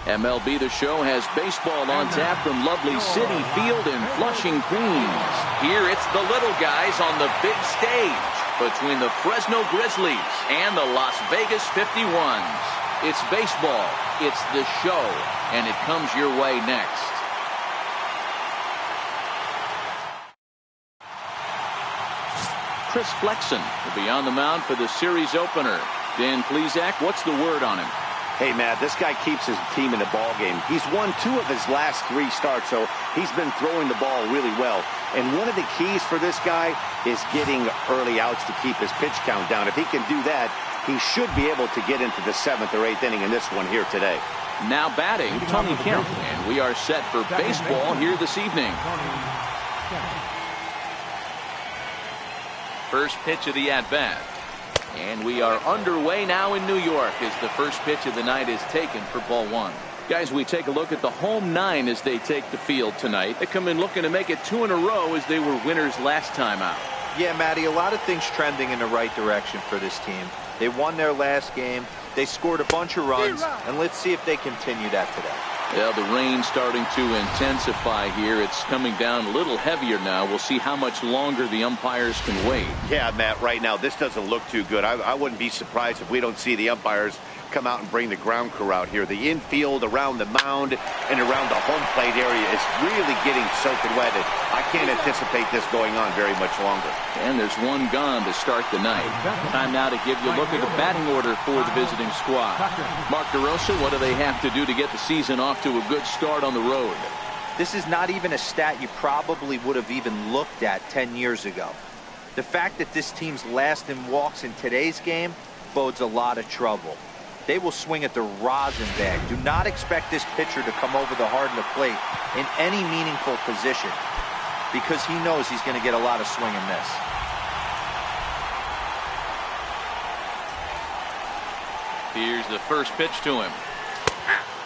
MLB The Show has baseball on tap from lovely Citi Field in Flushing, Queens. Here it's the little guys on the big stage between the Fresno Grizzlies and the Las Vegas 51s. It's baseball, it's the show, and it comes your way next. Chris Flexen will be on the mound for the series opener. Dan Plesac, what's the word on him? Hey, Matt, this guy keeps his team in the ball game. He's won 2 of his last 3 starts, so he's been throwing the ball really well. And one of the keys for this guy is getting early outs to keep his pitch count down. If he can do that, he should be able to get into the 7th or 8th inning in this one here today. Now batting, Tony Kemp, and we are set for baseball here this evening. First pitch of the at-bat. And we are underway now in New York as the first pitch of the night is taken for ball 1. Guys, we take a look at the home 9 as they take the field tonight. They come in looking to make it 2 in a row as they were winners last time out. Yeah, Matty, a lot of things trending in the right direction for this team. They won their last game. They scored a bunch of runs, and let's see if they continue that today. Yeah, the rain starting to intensify here. It's coming down a little heavier now. We'll see how much longer the umpires can wait. Yeah, Matt, right now this doesn't look too good. I wouldn't be surprised if we don't see the umpires come out and bring the ground crew out here. The infield around the mound and around the home plate area is really getting soaking wet. I can't anticipate this going on very much longer. And there's one gone to start the night. Time now to give you a look at the batting order for the visiting squad. Mark DeRosa, what do they have to do to get the season off to a good start on the road? This is not even a stat you probably would have even looked at 10 years ago. The fact that this team's last in walks in today's game bodes a lot of trouble. They will swing at the rosin bag. Do not expect this pitcher to come over the heart of the plate in any meaningful position because he knows he's going to get a lot of swing and miss. Here's the first pitch to him.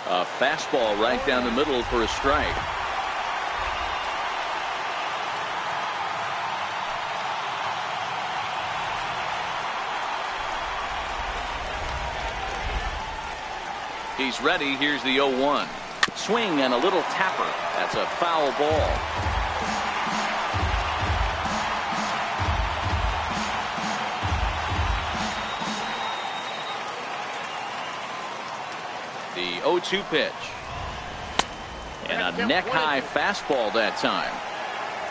A fastball right down the middle for a strike. He's ready. Here's the 0-1. Swing and a little tapper. That's a foul ball. The 0-2 pitch. And a neck-high fastball that time.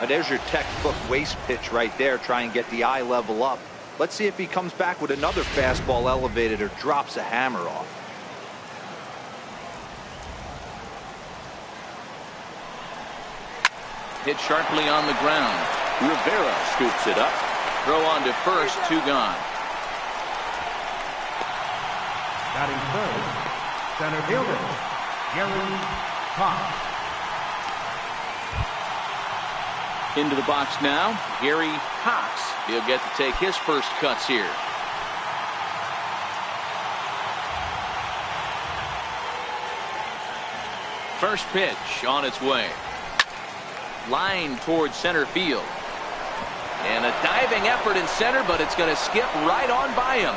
There's your textbook waist pitch right there. Try and get the eye level up. Let's see if he comes back with another fastball elevated or drops a hammer off. Hit sharply on the ground. Rivera scoops it up. Throw on to first, 2 gone. Batting third, center fielder, Gary Cox. Into the box now, Gary Cox. He'll get to take his first cuts here. First pitch on its way. Line towards center field. And a diving effort in center, but it's going to skip right on by him.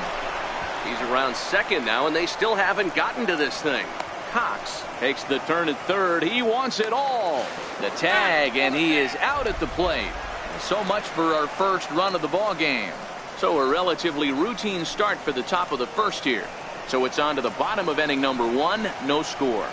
He's around second now, and they still haven't gotten to this thing. Cox takes the turn at third. He wants it all. The tag, and he is out at the plate. So much for our first run of the ball game. So a relatively routine start for the top of the first here. So it's on to the bottom of inning number 1. No score.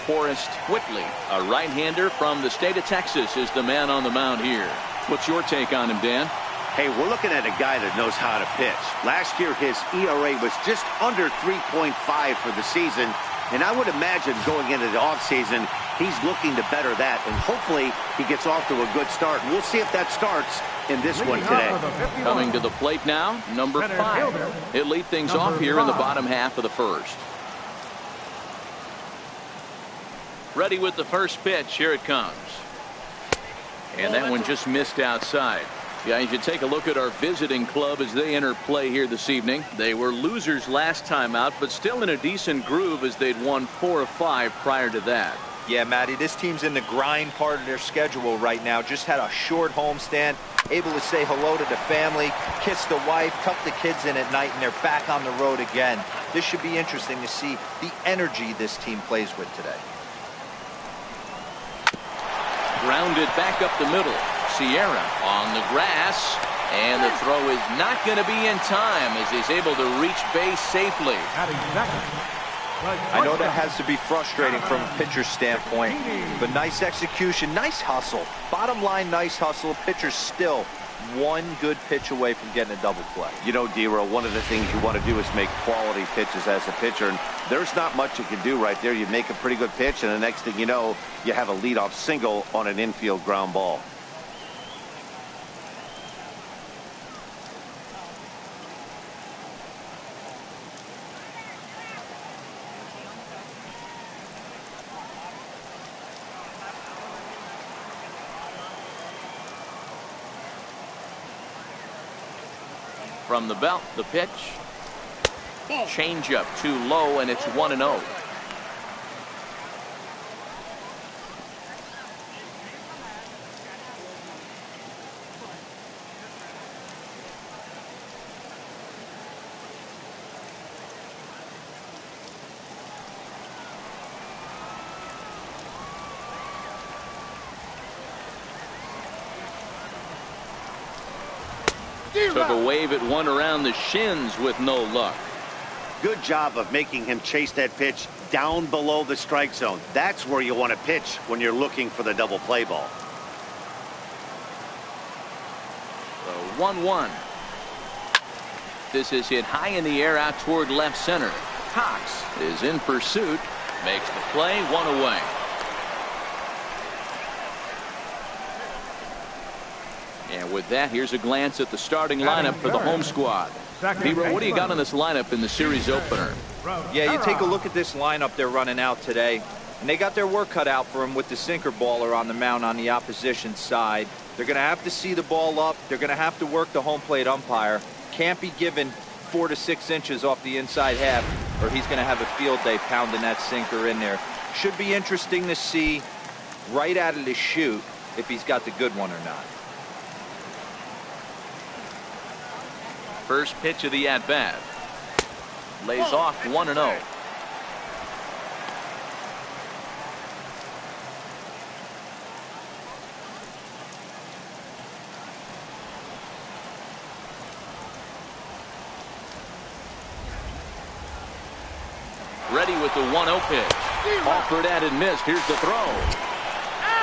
Forrest Whitley, a right-hander from the state of Texas, is the man on the mound here. What's your take on him, Dan? Hey, we're looking at a guy that knows how to pitch. Last year, his ERA was just under 3.5 for the season, and I would imagine going into the offseason, he's looking to better that, and hopefully he gets off to a good start. And we'll see if that starts in this one today. Coming to the plate now, number 5. He'll lead things off here in the bottom half of the first. Ready with the first pitch. Here it comes. And that one just missed outside. Guys, you take a look at our visiting club as they enter play here this evening. They were losers last time out, but still in a decent groove as they'd won 4 of 5 prior to that. Yeah, Matty, this team's in the grind part of their schedule right now. Just had a short homestand, able to say hello to the family, kiss the wife, tuck the kids in at night, and they're back on the road again. This should be interesting to see the energy this team plays with today. Grounded back up the middle. Sierra on the grass, and the throw is not going to be in time as he's able to reach base safely. I know that has to be frustrating from a pitcher's standpoint, but nice execution, nice hustle. Bottom line, nice hustle. Pitcher's still one good pitch away from getting a double play. You know, D-Row, one of the things you want to do is make quality pitches as a pitcher, and there's not much you can do right there. You make a pretty good pitch, and the next thing you know, you have a leadoff single on an infield ground ball. From the belt, the pitch. Change up too low, and it's 1-0. Took a wave at one around the shins with no luck. Good job of making him chase that pitch down below the strike zone. That's where you want to pitch when you're looking for the double play ball. The 1-1. This is hit high in the air out toward left center. Cox is in pursuit. Makes the play, one away. And with that, here's a glance at the starting lineup for the home squad. B-Row, what do you got on this lineup in the series opener? Yeah, you take a look at this lineup they're running out today, and they got their work cut out for them with the sinker baller on the mound on the opposition side. They're going to have to see the ball up. They're going to have to work the home plate umpire. Can't be given 4 to 6 inches off the inside half, or he's going to have a field day pounding that sinker in there. Should be interesting to see right out of the chute if he's got the good one or not. First pitch of the at-bat. Lays off 1-0. Ready with the 1-0 pitch. Offered and missed. Here's the throw.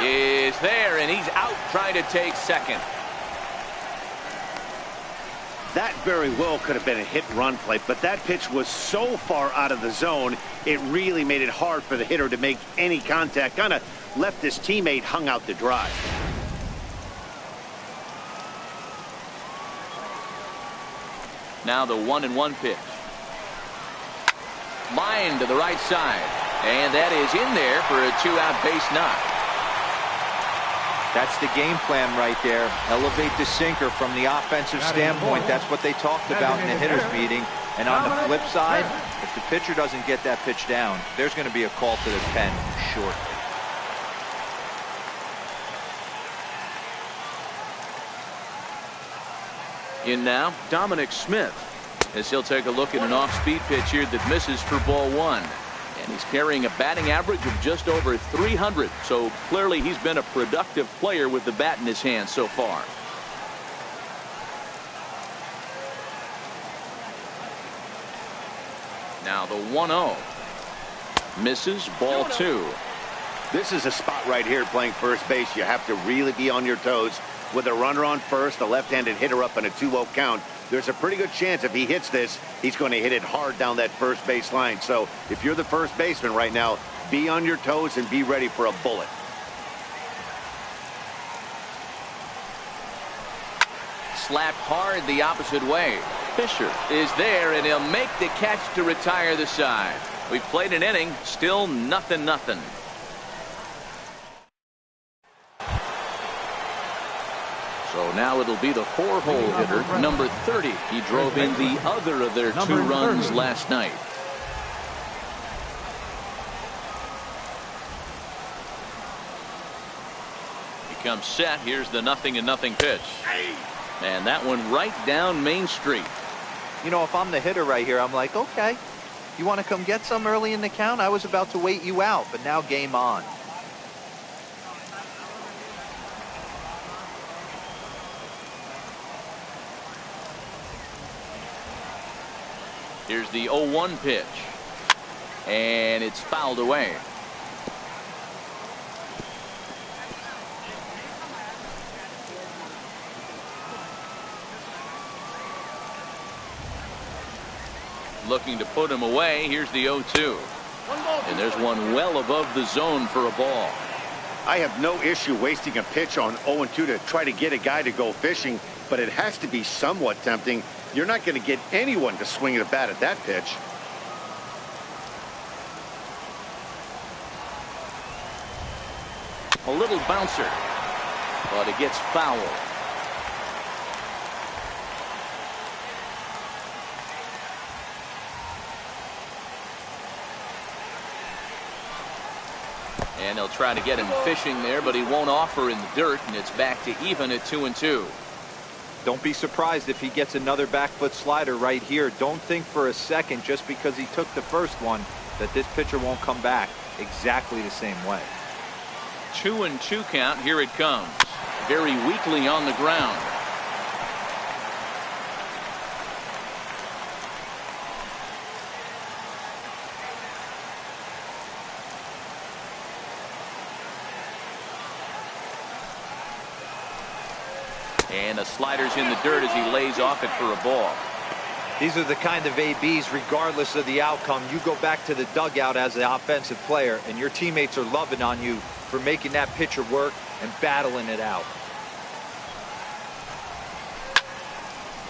Is there, and he's out trying to take second. That very well could have been a hit-run play, but that pitch was so far out of the zone, it really made it hard for the hitter to make any contact. Kind of left his teammate hung out to dry. Now the 1-1 pitch. Line to the right side, and that is in there for a 2-out base knock. That's the game plan right there. Elevate the sinker from the offensive standpoint. That's what they talked about in the hitters meeting. And on the flip side, if the pitcher doesn't get that pitch down, there's going to be a call to the pen short. In now, Dominic Smith, as he'll take a look at an off-speed pitch here that misses for ball one. And he's carrying a batting average of just over 300. So clearly he's been a productive player with the bat in his hand so far. Now the 1-0. Misses, ball two. This is a spot right here playing first base. You have to really be on your toes. With a runner on first, a left-handed hitter up in a 2-0 count, there's a pretty good chance if he hits this, he's going to hit it hard down that first base line. So if you're the first baseman right now, be on your toes and be ready for a bullet. Slapped hard the opposite way. Fisher is there, and he'll make the catch to retire the side. We've played an inning, still 0-0. So now it'll be the 4-hole hitter, number 30. He drove in the other of their 2 runs last night. comes set. Here's the 0-0 pitch. And that one right down Main Street. You know, if I'm the hitter right here, I'm like, okay, you want to come get some early in the count? I was about to wait you out, but now game on. Here's the 0-1 pitch. And it's fouled away. Looking to put him away. Here's the 0-2. And there's one well above the zone for a ball. I have no issue wasting a pitch on 0-2 to try to get a guy to go fishing, but it has to be somewhat tempting. You're not going to get anyone to swing at a bat at that pitch. A little bouncer, but it gets fouled. And they'll try to get him fishing there, but he won't offer in the dirt, and it's back to even at 2-2. Don't be surprised if he gets another back foot slider right here. Don't think for a second, just because he took the first one, that this pitcher won't come back exactly the same way. 2-2 count. Here it comes. Very weakly on the ground. And the slider's in the dirt as he lays off it for a ball. These are the kind of ABs, regardless of the outcome. You go back to the dugout as an offensive player, and your teammates are loving on you for making that pitcher work and battling it out.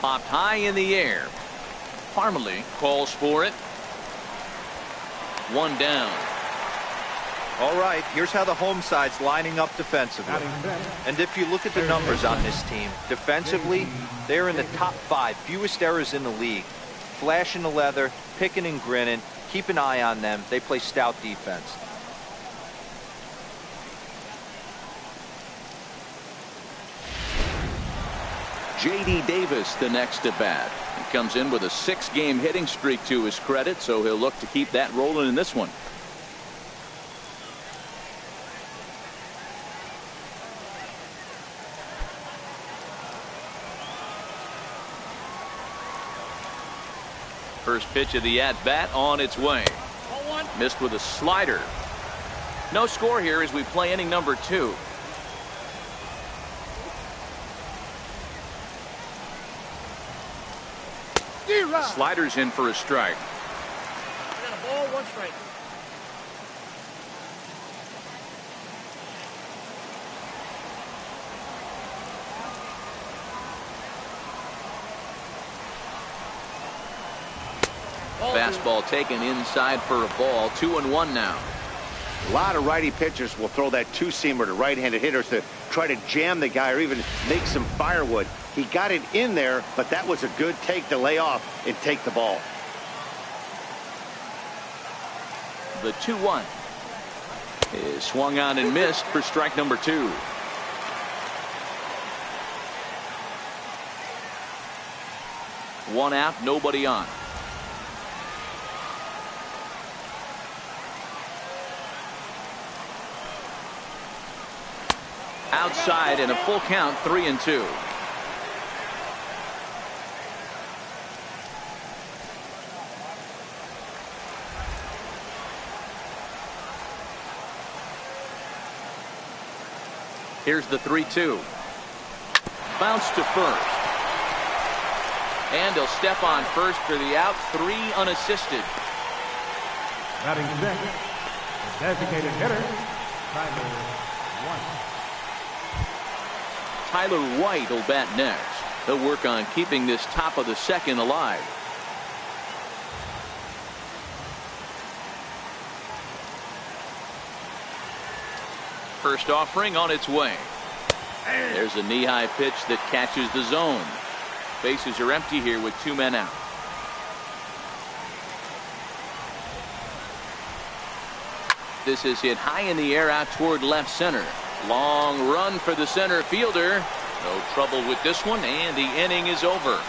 Popped high in the air. Parmalee calls for it. One down. All right, here's how the home side's lining up defensively. And if you look at the numbers on this team, defensively, they're in the top 5, fewest errors in the league. Flashing the leather, picking and grinning, keep an eye on them. They play stout defense. J.D. Davis, the next at bat. He comes in with a 6-game hitting streak to his credit, so he'll look to keep that rolling in this one. First pitch of the at-bat on its way. Missed with a slider. No score here as we play inning number 2. Slider's in for a strike. I got a ball, 1 strike. Fastball taken inside for a ball. 2-1 now. A lot of righty pitchers will throw that two-seamer to right-handed hitters to try to jam the guy or even make some firewood. He got it in there, but that was a good take to lay off and take the ball. The 2-1 is swung on and missed for strike number 2. One out, nobody on. Outside in a full count, 3-2. Here's the 3-2. Bounce to first. And he'll step on first for the out. 3 unassisted. Batting second, the designated hitter, Tyler White. Tyler White will bat next. He'll work on keeping this top of the second alive. First offering on its way. There's a knee-high pitch that catches the zone. Bases are empty here with 2 men out. This is hit high in the air out toward left center. Long run for the center fielder. No trouble with this one, and the inning is over.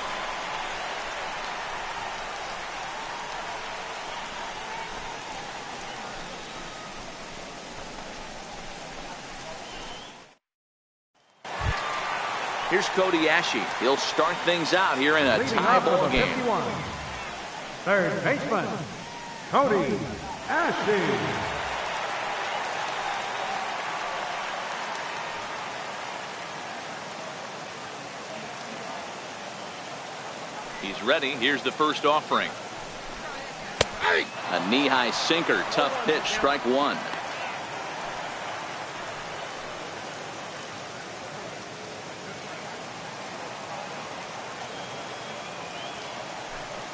Here's Cody Ashe. He'll start things out here in a tie ball game. 51. Third baseman, Cody Ashe. He's ready. Here's the first offering. A knee-high sinker. Tough pitch. Strike one.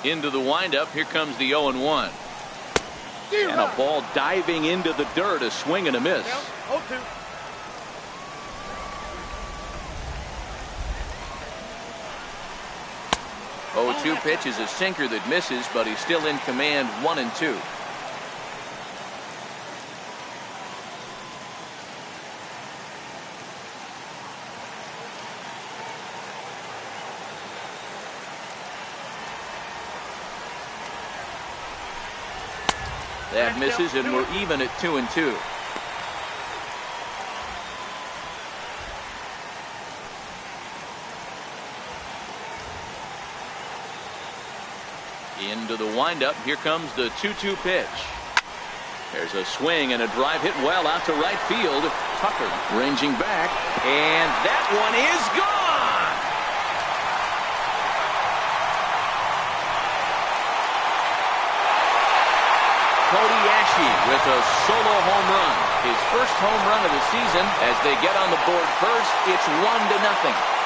Into the windup. Here comes the 0-1. And a ball diving into the dirt. A swing and a miss. 0-2. 0-2 pitch is a sinker that misses, but he's still in command. 1-2. That misses, and we're even at 2-2. Into the windup. Here comes the 2-2 pitch. There's a swing and a drive hit well out to right field. Tucker ranging back, and that one is gone. Cody Ashe with a solo home run. His first home run of the season. As they get on the board first, it's 1-0.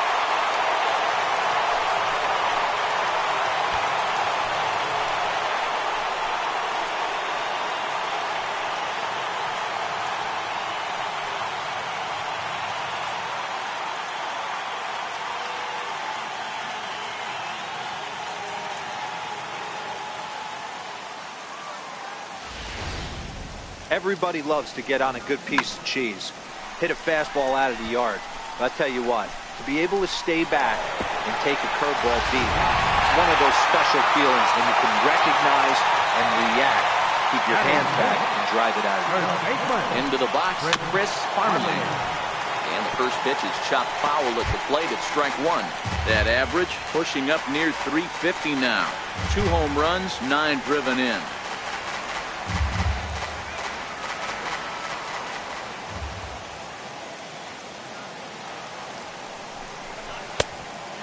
Everybody loves to get on a good piece of cheese, hit a fastball out of the yard. But I tell you what, to be able to stay back and take a curveball deep, one of those special feelings when you can recognize and react, keep your hand back and drive it out of the yard. Into the box, Chris Farmley. And the first pitch is chopped foul at the plate at strike one. That average pushing up near 350 now. 2 home runs, 9 driven in.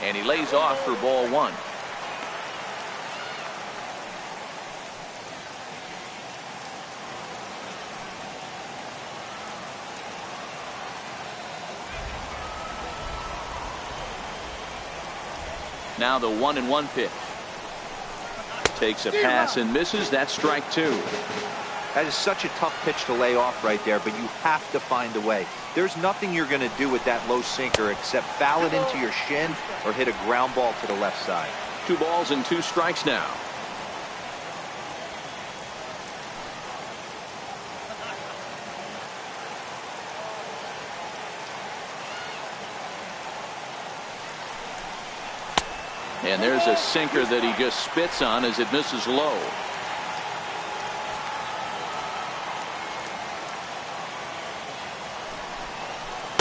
And he lays off for ball one. Now the 1-1 pitch. Takes a pass and misses. That's strike two. That is such a tough pitch to lay off right there, but you have to find a way. There's nothing you're going to do with that low sinker except foul it into your shin or hit a ground ball to the left side. 2 balls and 2 strikes now. And there's a sinker that he just spits on as it misses low.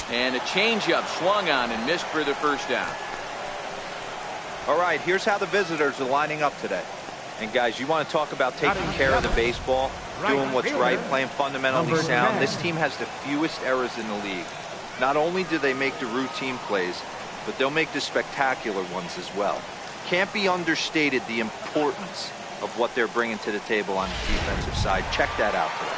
And a changeup swung on and missed for the first down. All right, here's how the visitors are lining up today. And guys, you want to talk about taking care of the baseball, doing what's right, playing fundamentally sound. This team has the fewest errors in the league. Not only do they make the routine plays, but they'll make the spectacular ones as well. Can't be understated the importance of what they're bringing to the table on the defensive side. Check that out today.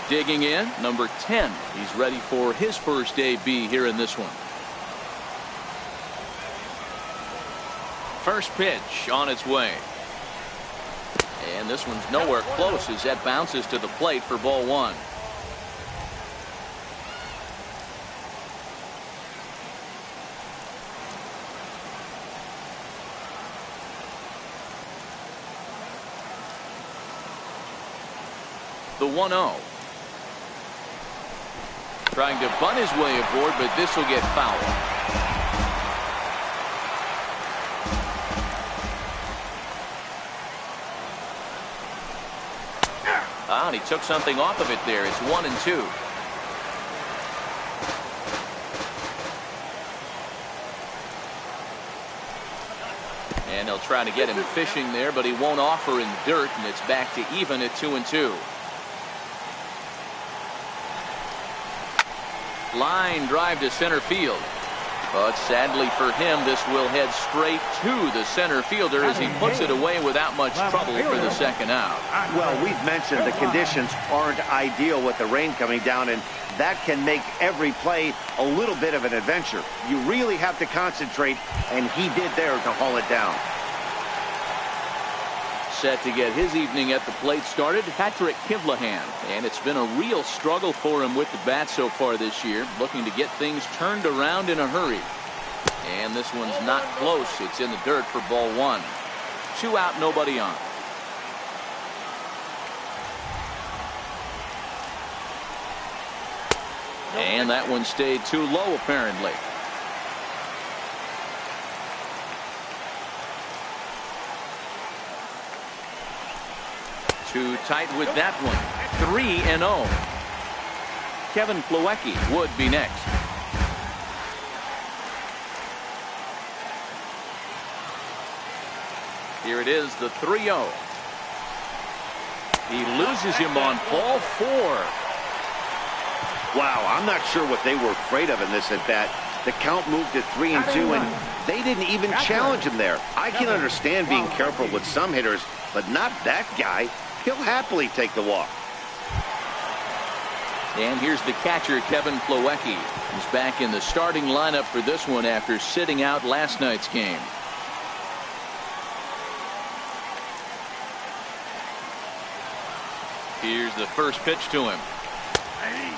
Digging in, number 10. He's ready for his first AB here in this one. First pitch on its way. And this one's nowhere close as that bounces to the plate for ball one. The 1-0. Trying to bunt his way aboard, but this will get fouled. And he took something off of it there. It's 1-2. And they'll try to get him fishing there, but he won't offer in dirt, and it's back to even at 2-2. Line drive to center field. But sadly for him, this will head straight to the center fielder as he puts it away without much trouble for the second out. Well, we've mentioned the conditions aren't ideal with the rain coming down, and that can make every play a little bit of an adventure. You really have to concentrate, and he did there to haul it down. Set to get his evening at the plate started, Patrick Kivlahan. And it's been a real struggle for him with the bat so far this year, looking to get things turned around in a hurry. And this one's not close. It's in the dirt for ball one. 2 out, nobody on. And that one stayed too low, apparently. Too tight with that one. 3-0. Kevin Plawecki would be next. Here it is, the 3-0. He loses him on ball 4. Wow, I'm not sure what they were afraid of in this at bat. The count moved to 3-2, and they didn't even challenge him there. I can understand being careful with some hitters, but not that guy. He'll happily take the walk. And here's the catcher, Kevin Plawecki. He's back in the starting lineup for this one after sitting out last night's game. Here's the first pitch to him.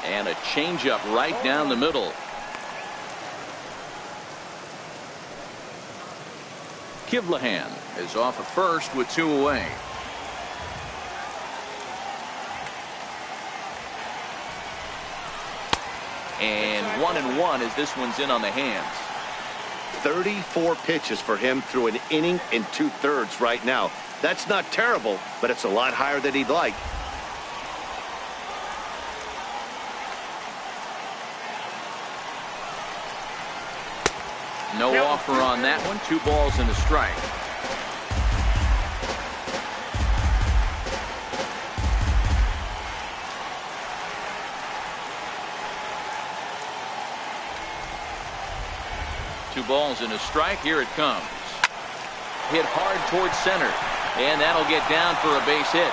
And a changeup right down the middle. Kivlahan is off at first with 2 away. And 1-1 as this one's in on the hands. 34 pitches for him through an inning and 2/3 right now. That's not terrible, but it's a lot higher than he'd like. No offer on that one. 2 balls and a strike. Two balls and a strike. Here it comes. Hit hard towards center. And that'll get down for a base hit.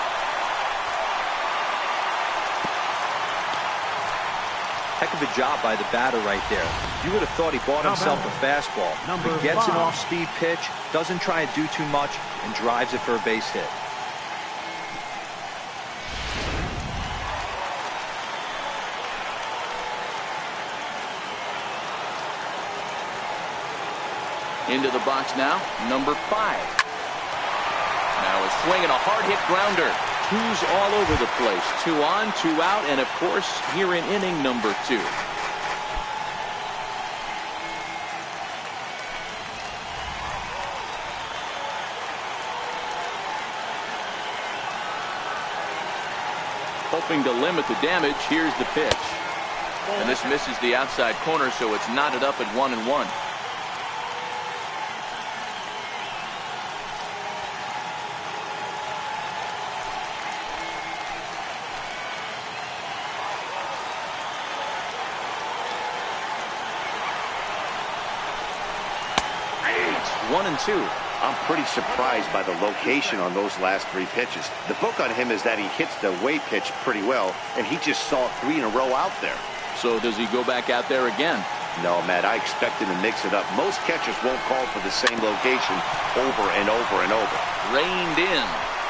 Heck of a job by the batter right there. You would have thought he bought himself a fastball. But gets an off-speed pitch, doesn't try and do too much, and drives it for a base hit. Into the box now, number 5. Now a swing and a hard hit grounder. 2s all over the place. 2 on, 2 out, and of course here in inning number 2. Hoping to limit the damage. Here's the pitch. And this misses the outside corner, so it's knotted up at 1-1. It's 1-2. I'm pretty surprised by the location on those last 3 pitches. The book on him is that he hits the away pitch pretty well, and he just saw 3 in a row out there. So does he go back out there again? No, Matt, I expect him to mix it up. Most catchers won't call for the same location over and over and over. Reined in,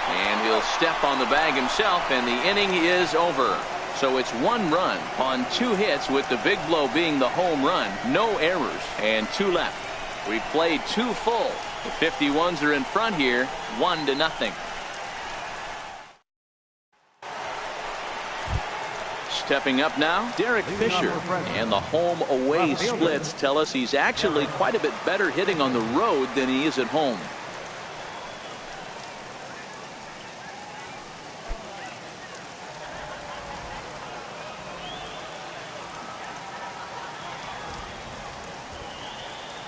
and he'll step on the bag himself, and the inning is over. So it's 1 run on 2 hits, with the big blow being the home run. No errors, and 2 left. We've played 2 full. The 51s are in front here, 1-0. Stepping up now, Derek Fisher. And the home-away splits tell us he's actually quite a bit better hitting on the road than he is at home.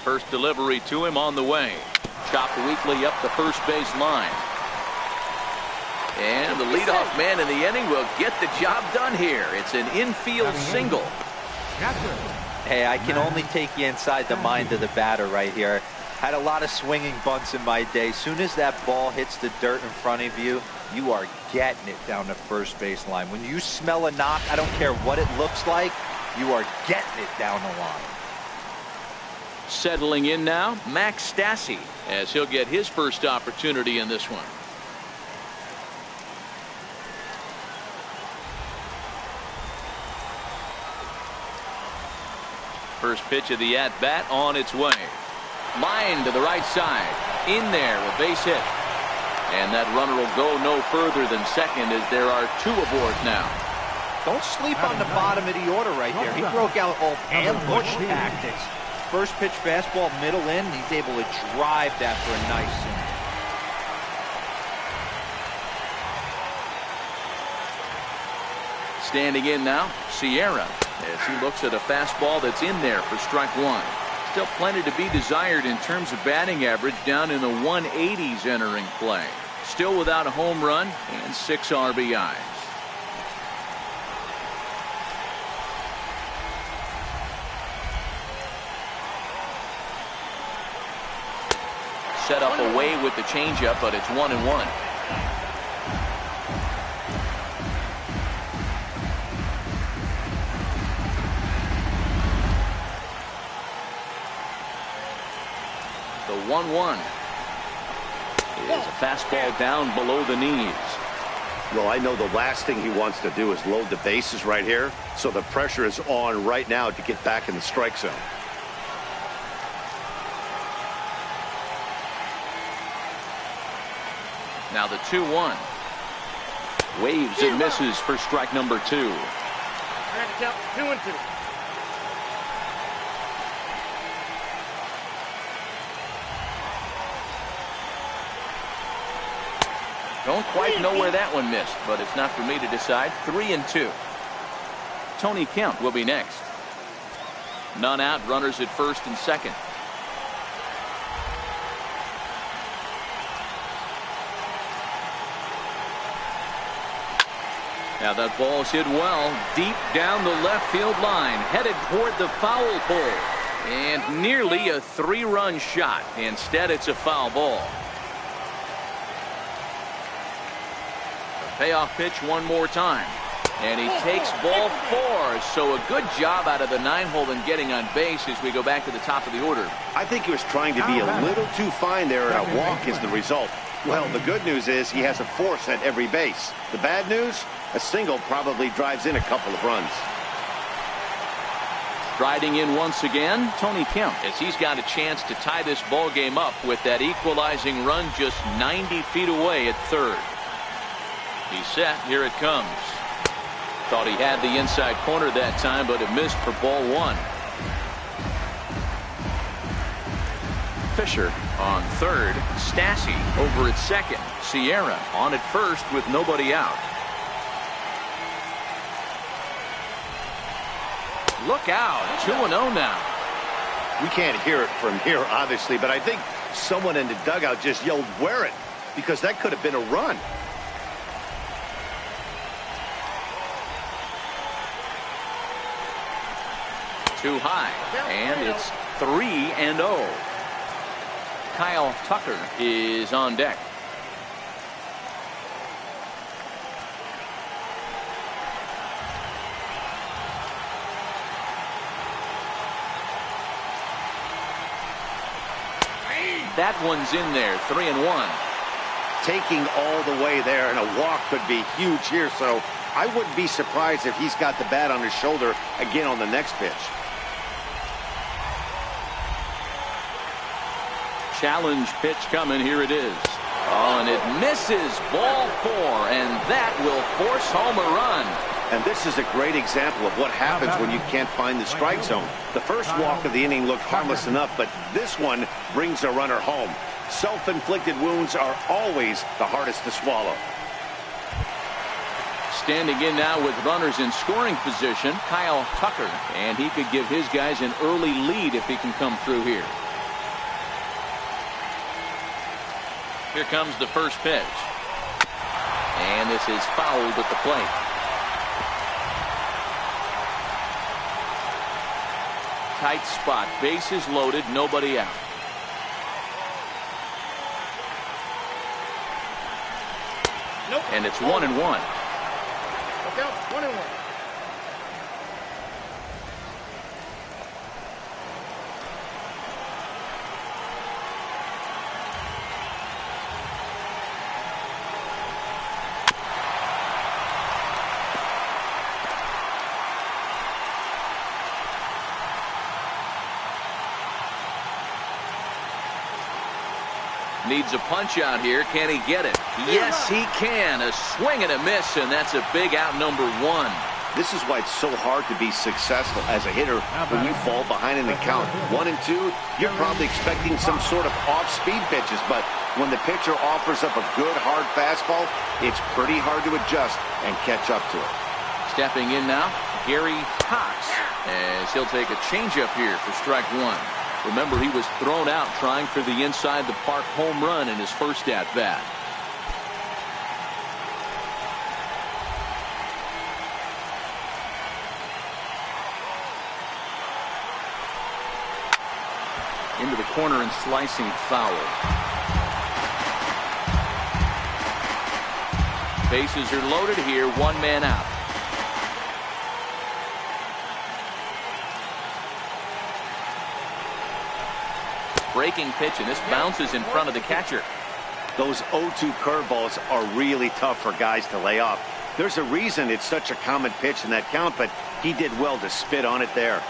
First delivery to him on the way. Chopped weakly up the first base line. And the leadoff man in the inning will get the job done here. It's an infield single. Hey, I can only take you inside the mind of the batter right here. Had a lot of swinging bunts in my day. Soon as that ball hits the dirt in front of you, you are getting it down the first base line. When you smell a knock, I don't care what it looks like, you are getting it down the line. Settling in now, Max Stassi, as he'll get his first opportunity in this one. First pitch of the at-bat on its way. Line to the right side. In there, a base hit. And that runner will go no further than second as there are two aboard now. Don't sleep on the bottom of the order right there. He broke out all ambush tactics. First pitch fastball, middle in. He's able to drive that for a nice single. Standing in now, Sierra, as he looks at a fastball that's in there for strike one. Still plenty to be desired in terms of batting average, down in the 180s entering play. Still without a home run and 6 RBIs. Set up away with the changeup, but it's 1-1. The 1-1 is a fastball down below the knees. Well, I know the last thing he wants to do is load the bases right here, so the pressure is on right now to get back in the strike zone. Now the 2-1. Waves and misses for strike number 2. Trying to count 2-2. Don't quite know where that one missed, but it's not for me to decide. 3-2. Tony Kemp will be next. None out, runners at first and second. Now that ball's hit well, deep down the left field line, headed toward the foul pole. And nearly a 3-run shot. Instead, it's a foul ball. Payoff pitch one more time. And he takes ball 4. So a good job out of the 9-hole in getting on base as we go back to the top of the order. I think he was trying to be a little too fine there, and a walk is the result. Well, the good news is he has a force at every base. The bad news, a single probably drives in a couple of runs. Striding in once again, Tony Kemp, as he's got a chance to tie this ball game up with that equalizing run just 90 feet away at third. He's set. Here it comes. Thought he had the inside corner that time, but it missed for ball 1. Fisher on third. Stassi over at second. Sierra on at first with nobody out. Look out. 2-0 now. We can't hear it from here, obviously, but I think someone in the dugout just yelled, "Wear it," because that could have been a run. Too high, and it's 3-0. Kyle Tucker is on deck. That one's in there. 3-1. Taking all the way there, and a walk could be huge here, so I wouldn't be surprised if he's got the bat on his shoulder again on the next pitch. Challenge pitch coming. Here it is. Oh, and it misses. Ball 4, and that will force home a run. And this is a great example of what happens when you can't find the strike zone. The first walk of the inning looked harmless enough, but this one brings a runner home. Self-inflicted wounds are always the hardest to swallow. Standing in now with runners in scoring position, Kyle Tucker, and he could give his guys an early lead if he can come through here. Here comes the first pitch. And this is fouled at the plate. Tight spot, bases loaded, nobody out. Nope. And it's 1-1. Look out, 1-1. Needs a punch out here. Can he get it? Yes, he can. A swing and a miss, and that's a big out, number 1. This is why it's so hard to be successful as a hitter when you fall behind in the count. 1 and 2, you're probably expecting some sort of off-speed pitches, but when the pitcher offers up a good, hard fastball, it's pretty hard to adjust and catch up to it. Stepping in now, Gary Cox, as he'll take a changeup here for strike 1. Remember, he was thrown out trying for the inside the park home run in his first at bat. Into the corner and slicing foul. Bases are loaded here, 1 man out. Breaking pitch, and this bounces in front of the catcher. Those 0-2 curveballs are really tough for guys to lay off. There's a reason it's such a common pitch in that count, but he did well to spit on it there.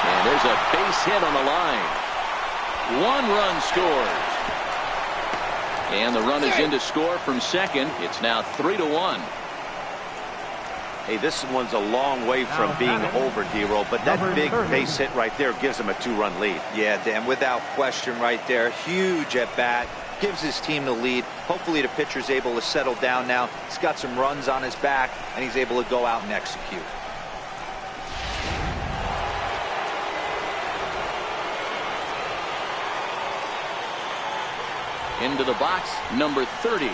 And there's a base hit on the line. 1 run scores. And the run is in to score from second. It's now 3-1. Hey, this one's a long way from being over, D-Roll, but that big base hit right there gives him a 2-run lead. Yeah, Dan, without question right there. Huge at bat. Gives his team the lead. Hopefully the pitcher's able to settle down now. He's got some runs on his back, and he's able to go out and execute. Into the box, number 30.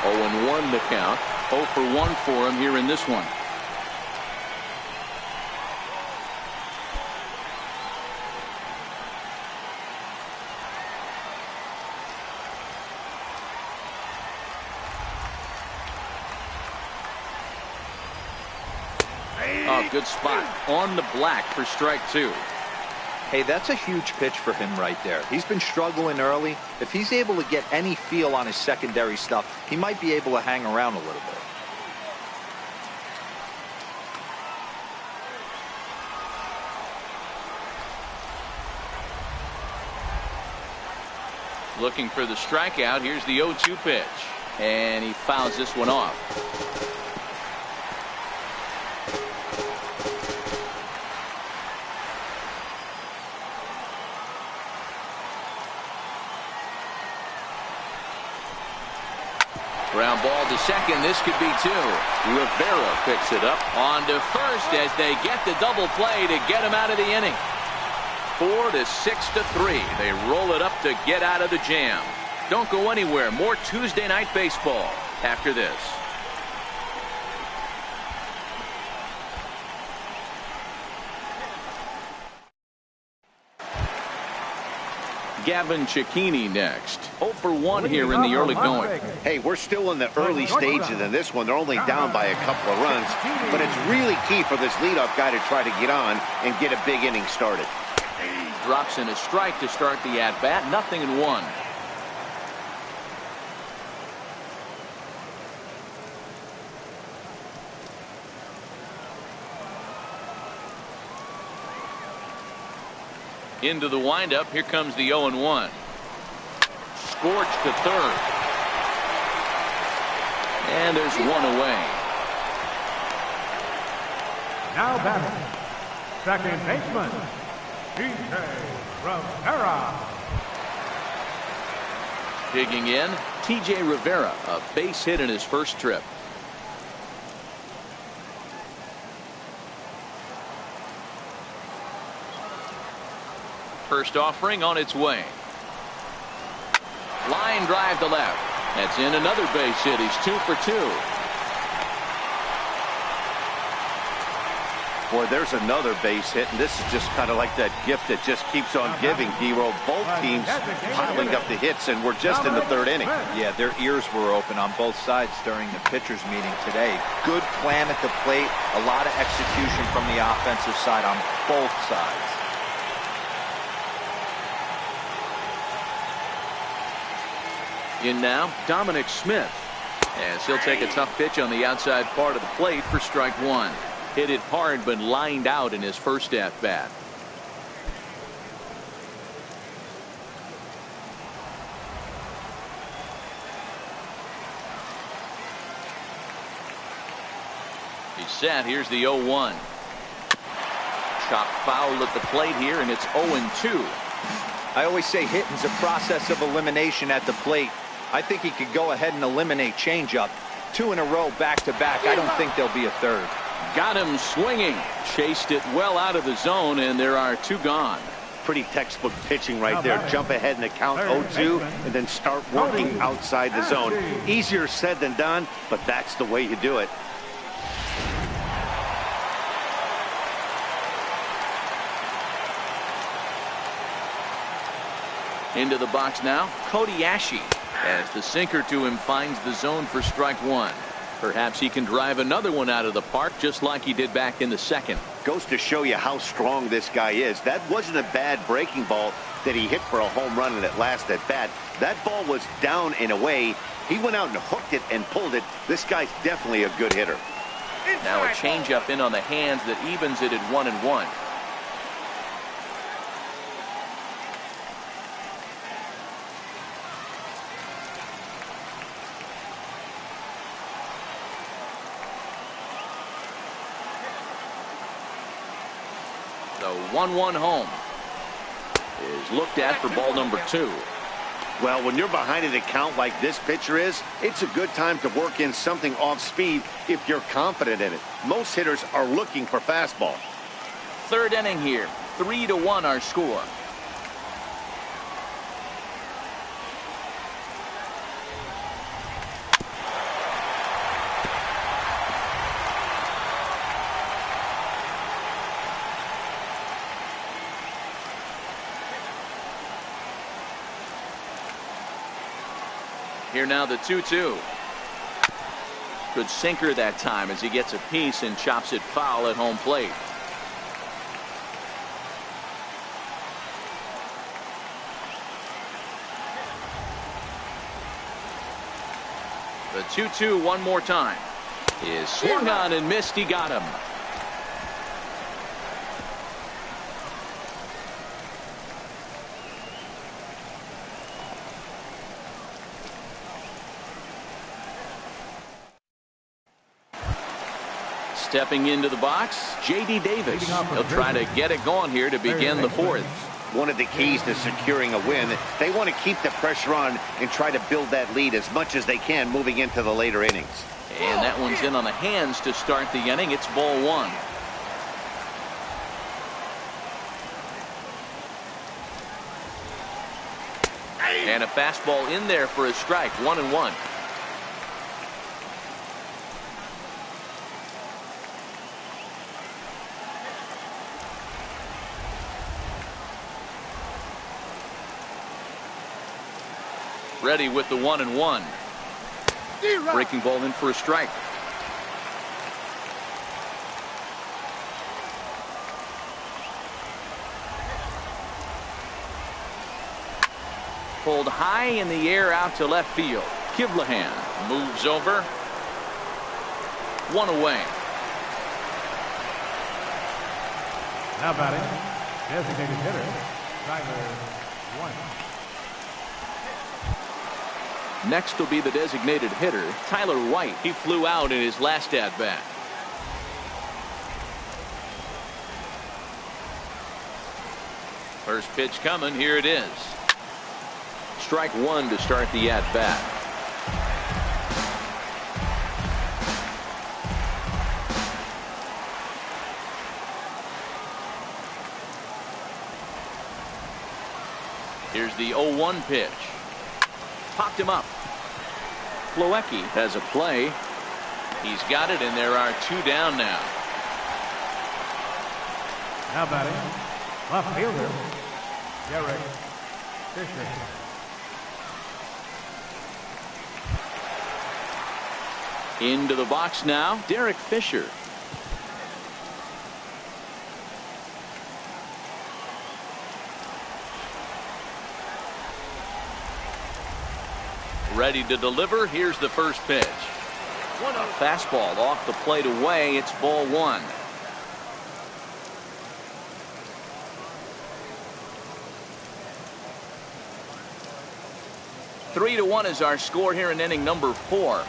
0-1 the count. 0 for 1 for him here in this one. Oh, good spot on the black for strike 2. Hey, that's a huge pitch for him right there. He's been struggling early. If he's able to get any feel on his secondary stuff, he might be able to hang around a little bit. Looking for the strikeout. Here's the 0-2 pitch. And he fouls this one off. Ground ball to second. This could be 2. Rivera picks it up on to first as they get the double play to get him out of the inning. 4-6-3. They roll it up to get out of the jam. Don't go anywhere. More Tuesday Night Baseball after this. Gavin Cicchini next. 0 for 1 here in the early going. Hey, we're still in the early stages in this one. They're only down by a couple of runs, but it's really key for this leadoff guy to try to get on and get a big inning started. Drops in a strike to start the at-bat. 0-1. Into the windup. Here comes the 0-1. Scorched to third. And there's one away. Now batting, second baseman, TJ Rivera. Digging in, TJ Rivera, a base hit in his first trip. First offering on its way. Line drive to left. That's in another base hit. He's 2 for 2. Boy, there's another base hit, and this is just kind of like that gift that just keeps on giving, D-Roll. Both teams piling up the hits, and we're just in the third inning. Yeah, their ears were open on both sides during the pitchers meeting today. Good plan at the plate, a lot of execution from the offensive side on both sides. In now, Dominic Smith, as he'll take a tough pitch on the outside part of the plate for strike one. Hit it hard, but lined out in his first at bat. He's set. Here's the 0-1. Chopped foul at the plate here, and it's 0-2. I always say hitting's a process of elimination at the plate. I think he could go ahead and eliminate changeup. 2 in a row back to back. I don't think there'll be a third. Got him swinging. Chased it well out of the zone, and there are 2 gone. Pretty textbook pitching right there. Jump ahead in the count 0-2 and then start working outside the zone. Easier said than done, but that's the way you do it. Into the box now, Cody Ashe, as the sinker to him finds the zone for strike one. Perhaps he can drive another one out of the park just like he did back in the second. Goes to show you how strong this guy is. That wasn't a bad breaking ball that he hit for a home run in that last at bat. That ball was down and away. He went out and hooked it and pulled it. This guy's definitely a good hitter. Now a changeup in on the hands that evens it at 1-1. The 1-1 home is looked at for ball number 2. Well, when you're behind an account like this pitcher is, it's a good time to work in something off speed if you're confident in it. Most hitters are looking for fastball. Third inning here, 3-1 our score. Here now the 2-2. Good sinker that time as he gets a piece and chops it foul at home plate. The 2-2 one more time. Is swung on and missed. He got him. Stepping into the box, J.D. Davis. He'll try to get it going here to begin the fourth. One of the keys to securing a win, they want to keep the pressure on and try to build that lead as much as they can moving into the later innings. And that one's in on the hands to start the inning. It's ball one. And a fastball in there for a strike, 1-1. Ready with the 1-1. Breaking ball in for a strike. Pulled high in the air out to left field. Kivlahan moves over. One away. Now batting, designated hitter, Tyler White. Next will be the designated hitter, Tyler White. He flew out in his last at-bat. First pitch coming. Here it is. Strike one to start the at-bat. Here's the 0-1 pitch. Popped him up. Plawecki has a play. He's got it, and there are two down now. Now batting, left fielder, Derek Fisher. Into the box now, Derek Fisher. Ready to deliver. Here's the first pitch. A fastball off the plate away. It's ball one. Three to one is our score here in inning number 4.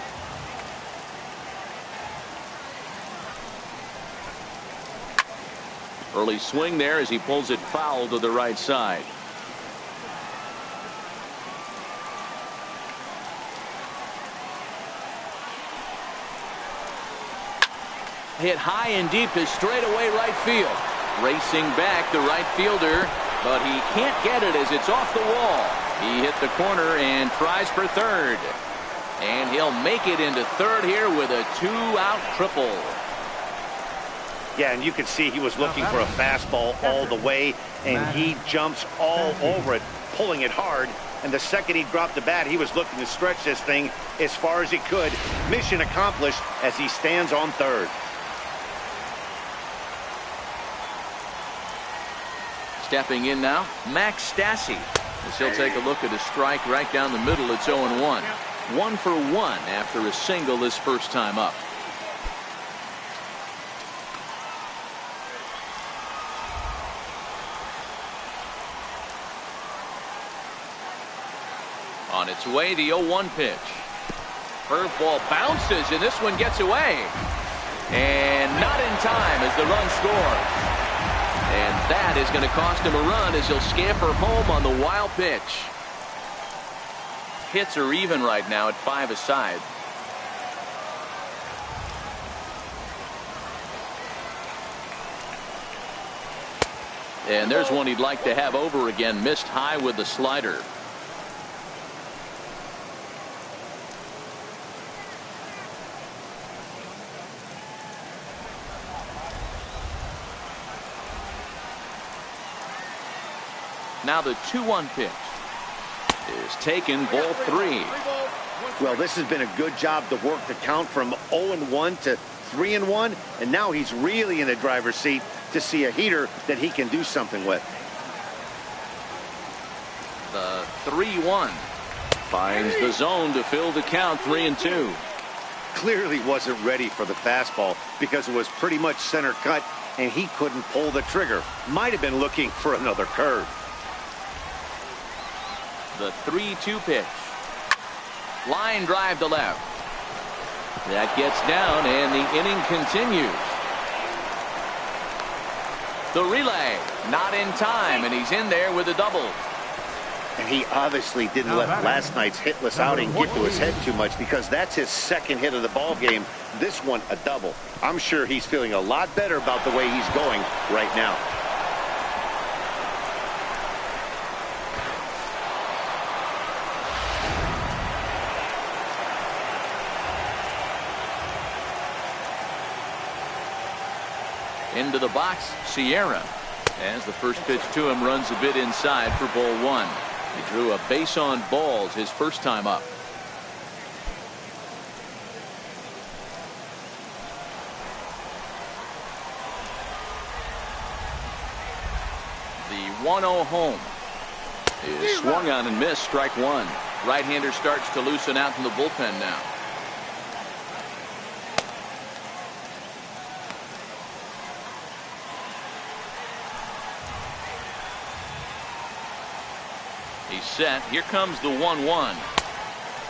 Early swing there as he pulls it foul to the right side. Hit high and deep to straightaway right field. Racing back the right fielder, but he can't get it as it's off the wall. He hit the corner and tries for third. And he'll make it into third here with a 2-out triple. Yeah, and you can see he was looking for a fastball all the way, and he jumps all over it, pulling it hard. And the second he dropped the bat, he was looking to stretch this thing as far as he could. Mission accomplished as he stands on third. Stepping in now, Max Stassi. As he'll take a look at a strike right down the middle. It's 0-1. 1 for 1 after a single his first time up. On its way, the 0-1 pitch. Curveball bounces, and this one gets away. And not in time as the run scores. And that is going to cost him a run as he'll scamper home on the wild pitch. Hits are even right now at 5 aside. And there's one he'd like to have over again. Missed high with the slider. Now the 2-1 pitch is taken, ball 3. Well, this has been a good job to work the count from 0-1 to 3-1, and now he's really in the driver's seat to see a heater that he can do something with. The 3-1 finds the zone to fill the count. 3-2. Clearly wasn't ready for the fastball because it was pretty much center cut, and he couldn't pull the trigger. Might have been looking for another curve. The 3-2 pitch. Line drive to left. That gets down, and the inning continues. The relay, not in time, and he's in there with a double. And he obviously didn't let last night's hitless outing get to his head too much, because that's his second hit of the ball game. This one a double. I'm sure he's feeling a lot better about the way he's going right now. Into the box, Sierra. As the first pitch to him runs a bit inside for ball 1. He drew a base on balls his first time up. The 1-0 home is swung on and missed. Strike 1. Right-hander starts to loosen out from the bullpen now. He's set. Here comes the 1-1.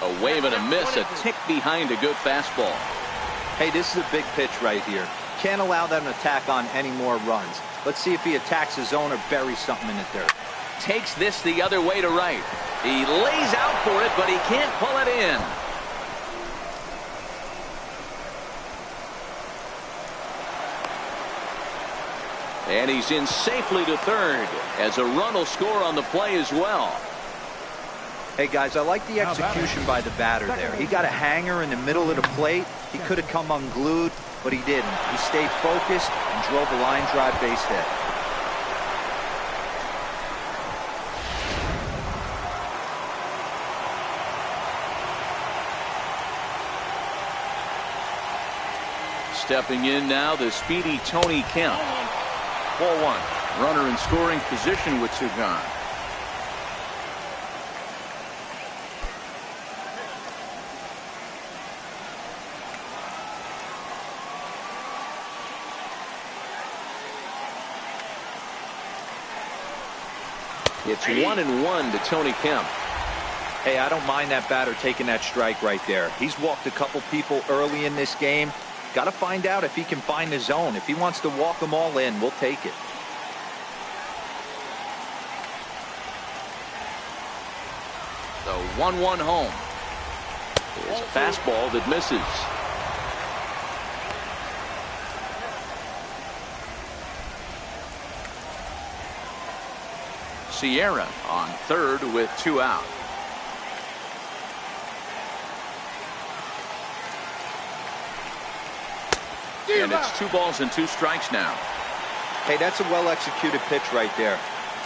A wave and a miss, a tick behind a good fastball. Hey, this is a big pitch right here. Can't allow them to tack on any more runs. Let's see if he attacks his zone or buries something in the dirt. Takes this the other way to right. He lays out for it, but he can't pull it in. And he's in safely to third, as a run will score on the play as well. Hey, guys, I like the execution by the batter there. He got a hanger in the middle of the plate. He could have come unglued, but he didn't. He stayed focused and drove a line drive base hit. Stepping in now, the speedy Tony Kemp. 4-1. Runner in scoring position with two gone. It's 1-1 to Tony Kemp. Hey, I don't mind that batter taking that strike right there. He's walked a couple people early in this game. Got to find out if he can find the zone. If he wants to walk them all in, we'll take it. The 1-1 home. Here's a fastball that misses. Sierra on third with two out. And it's 2 balls and 2 strikes now. Hey, that's a well-executed pitch right there.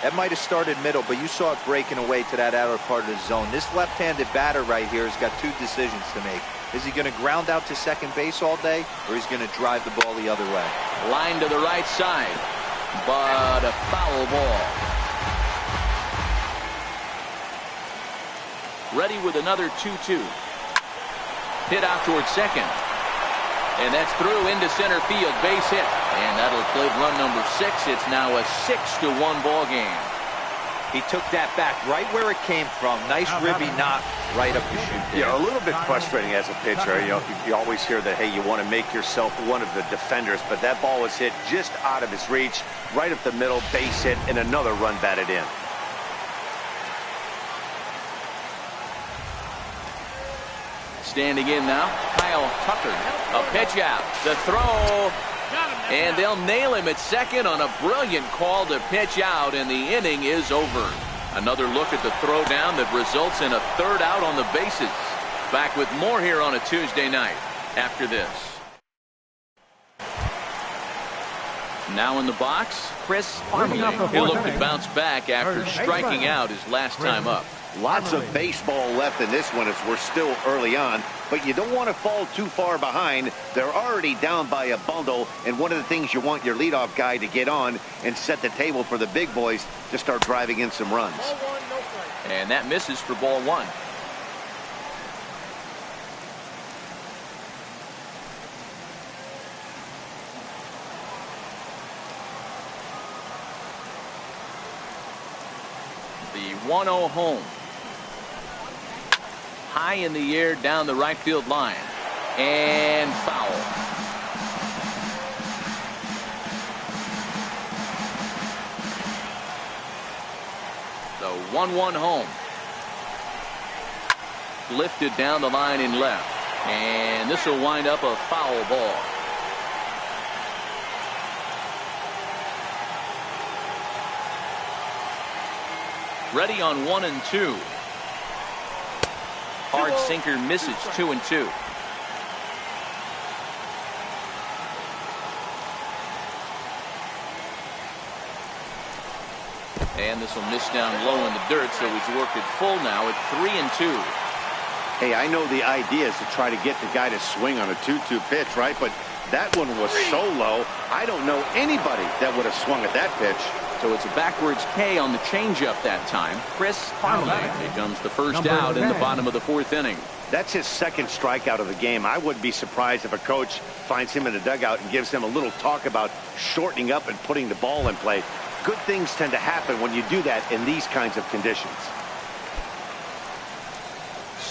That might have started middle, but you saw it breaking away to that outer part of the zone. This left-handed batter right here has got 2 decisions to make. Is he going to ground out to second base all day, or is he going to drive the ball the other way? Line to the right side, but a foul ball. Ready with another 2-2. Hit out towards second. And that's through into center field, base hit. And that'll play run number 6. It's now a 6-1 ball game. He took that back right where it came from. Nice ribby knock right up the chute there. Yeah, a little bit frustrating as a pitcher. You know, you always hear that, hey, you want to make yourself one of the defenders, but that ball was hit just out of his reach, right up the middle, base hit, and another run batted in. Standing in now, Kyle Tucker. A pitch out, the throw, and they'll nail him at second on a brilliant call to pitch out, and the inning is over. Another look at the throw down that results in a third out on the bases. Back with more here on a Tuesday night after this. Now in the box, Chris Farley. He'll look to bounce back after striking out his last time up. Lots of baseball left in this one as we're still early on, but you don't want to fall too far behind. They're already down by a bundle, and one of the things you want your leadoff guy to get on and set the table for the big boys to start driving in some runs. And that misses for ball 1. The 1-0 home. High in the air down the right field line. And foul. The 1-1 home. Lifted down the line in left. And this will wind up a foul ball. Ready on 1-2. Hard sinker misses 2-2. And this will miss down low in the dirt, so he's worked it full now at 3-2. Hey, I know the idea is to try to get the guy to swing on a 2-2 pitch, right? But that one was so low, I don't know anybody that would have swung at that pitch. So it's a backwards K on the changeup that time. Chris Farley becomes the first out in the bottom of the 4th inning. That's his second strikeout of the game. I wouldn't be surprised if a coach finds him in the dugout and gives him a little talk about shortening up and putting the ball in play. Good things tend to happen when you do that in these kinds of conditions.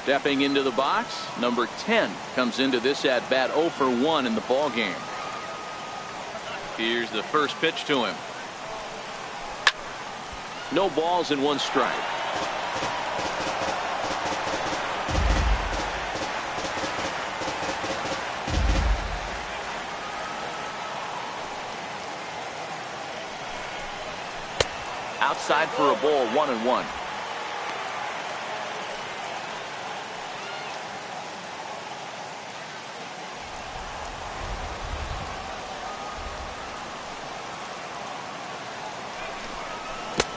Stepping into the box, number 10 comes into this at bat 0 for 1 in the ball game. Here's the first pitch to him. No balls and 1 strike. Outside for a ball, 1-1.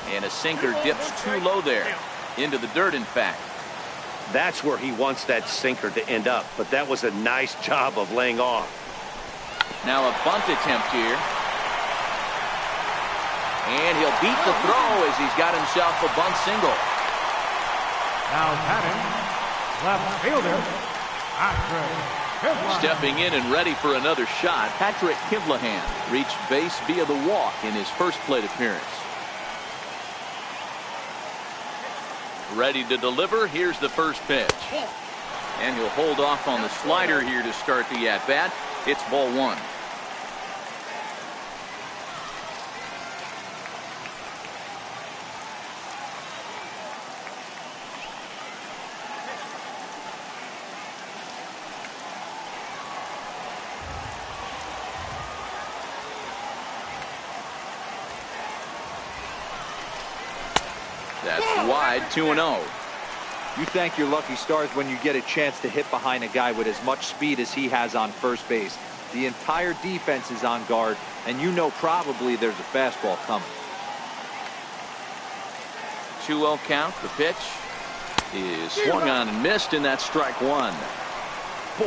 And a sinker dips too low there. Into the dirt, in fact. That's where he wants that sinker to end up, but that was a nice job of laying off. Now a bunt attempt here. And he'll beat the throw as he's got himself a bunt single. Now batting, left fielder, Patrick. Stepping in and ready for another shot, Patrick Kivlahan reached base via the walk in his first plate appearance. Ready to deliver. Here's the first pitch. And he'll hold off on the slider here to start the at-bat. It's ball 1. That's wide, 2-0. You thank your lucky stars when you get a chance to hit behind a guy with as much speed as he has on first base. The entire defense is on guard, and you know probably there's a fastball coming. 2-0 count. The pitch is swung on and missed, and that's strike 1.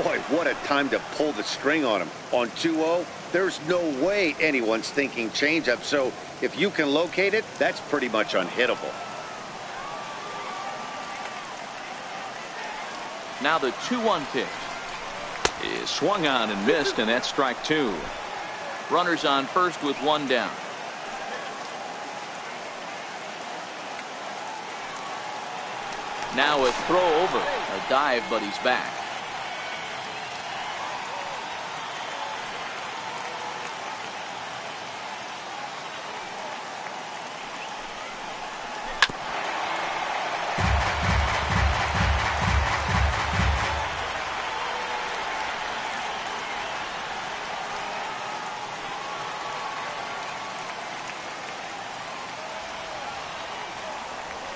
Boy, what a time to pull the string on him. On 2-0, there's no way anyone's thinking changeup, so if you can locate it, that's pretty much unhittable. Now the 2-1 pitch is swung on and missed, and that's strike 2. Runners on first with 1 down. Now a throw over, a dive, but he's back.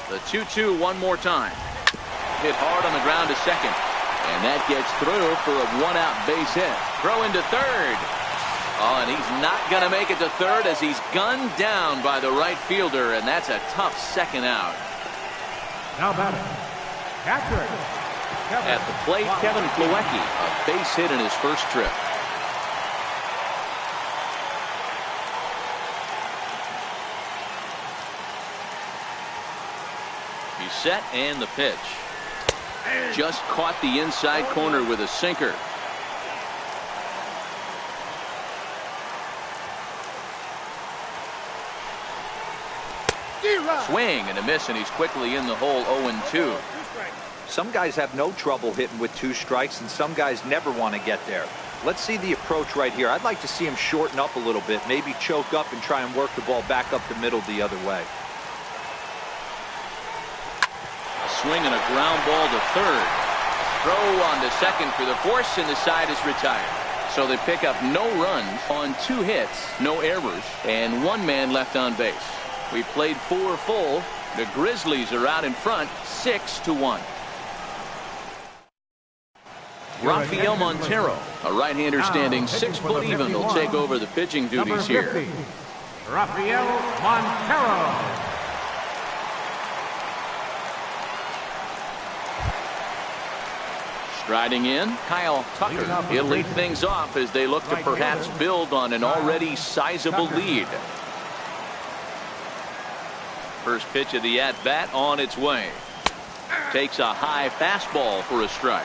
The 2-2 one more time. Hit hard on the ground to second. And that gets through for a 1-out base hit. Throw into third. Oh, and he's not going to make it to third as he's gunned down by the right fielder, and that's a tough second out. Now batting, Patrick. At the plate, Kevin Plawecki, a base hit in his first trip. He's set, and the pitch. Just caught the inside corner with a sinker. Swing and a miss, and he's quickly in the hole. 0-2. Some guys have no trouble hitting with 2 strikes, and some guys never want to get there. Let's see the approach right here. I'd like to see him shorten up a little bit, maybe choke up and try and work the ball back up the middle the other way. A swing and a ground ball to third. Throw on to second for the force, and the side is retired. So they pick up no runs on 2 hits, no errors, and 1 man left on base. We played 4 full. The Grizzlies are out in front, 6-1. Rafael Montero, a right-hander standing 6 foot even, will take over the pitching duties here. Rafael Montero. Striding in, Kyle Tucker. He'll lead things off as they look to perhaps build on an already sizable lead. First pitch of the at-bat on its way. Takes a high fastball for a strike.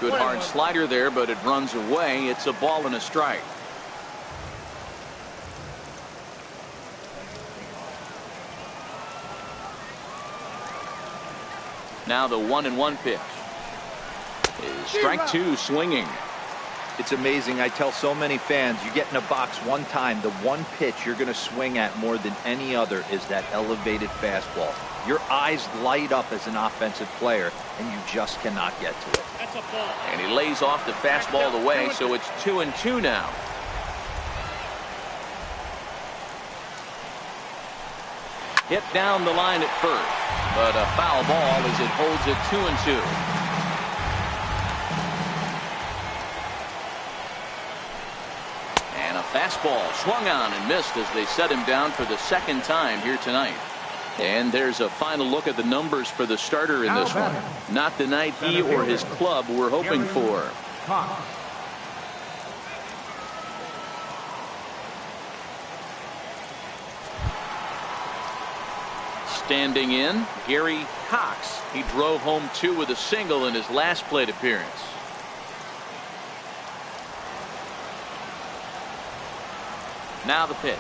Good hard slider there, but it runs away. It's a ball and a strike. Now the 1-1 pitch is strike two, swinging. It's amazing. I tell so many fans, you get in a box one time, the one pitch you're going to swing at more than any other is that elevated fastball. Your eyes light up as an offensive player, and you just cannot get to it. That's a ball. And he lays off the fastball away, so it's 2-2 now. Hit down the line at first, but a foul ball as it holds it 2-2. And a fastball swung on and missed as they set him down for the second time here tonight. And there's a final look at the numbers for the starter in this one. Not the night he or his club were hoping for. Standing in, Gary Cox. He drove home 2 with a single in his last plate appearance. Now the pitch.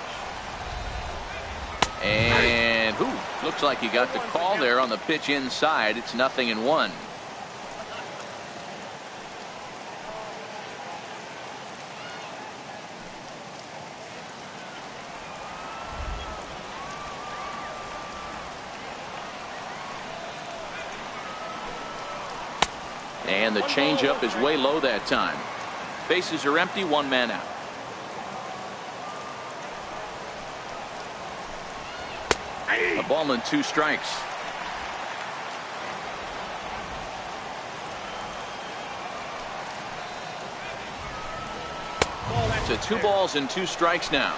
And looks like he got the call there on the pitch inside. It's 0-1. And the changeup is way low that time. Bases are empty, 1 man out. A ball and 2 strikes. So 2 balls and 2 strikes now.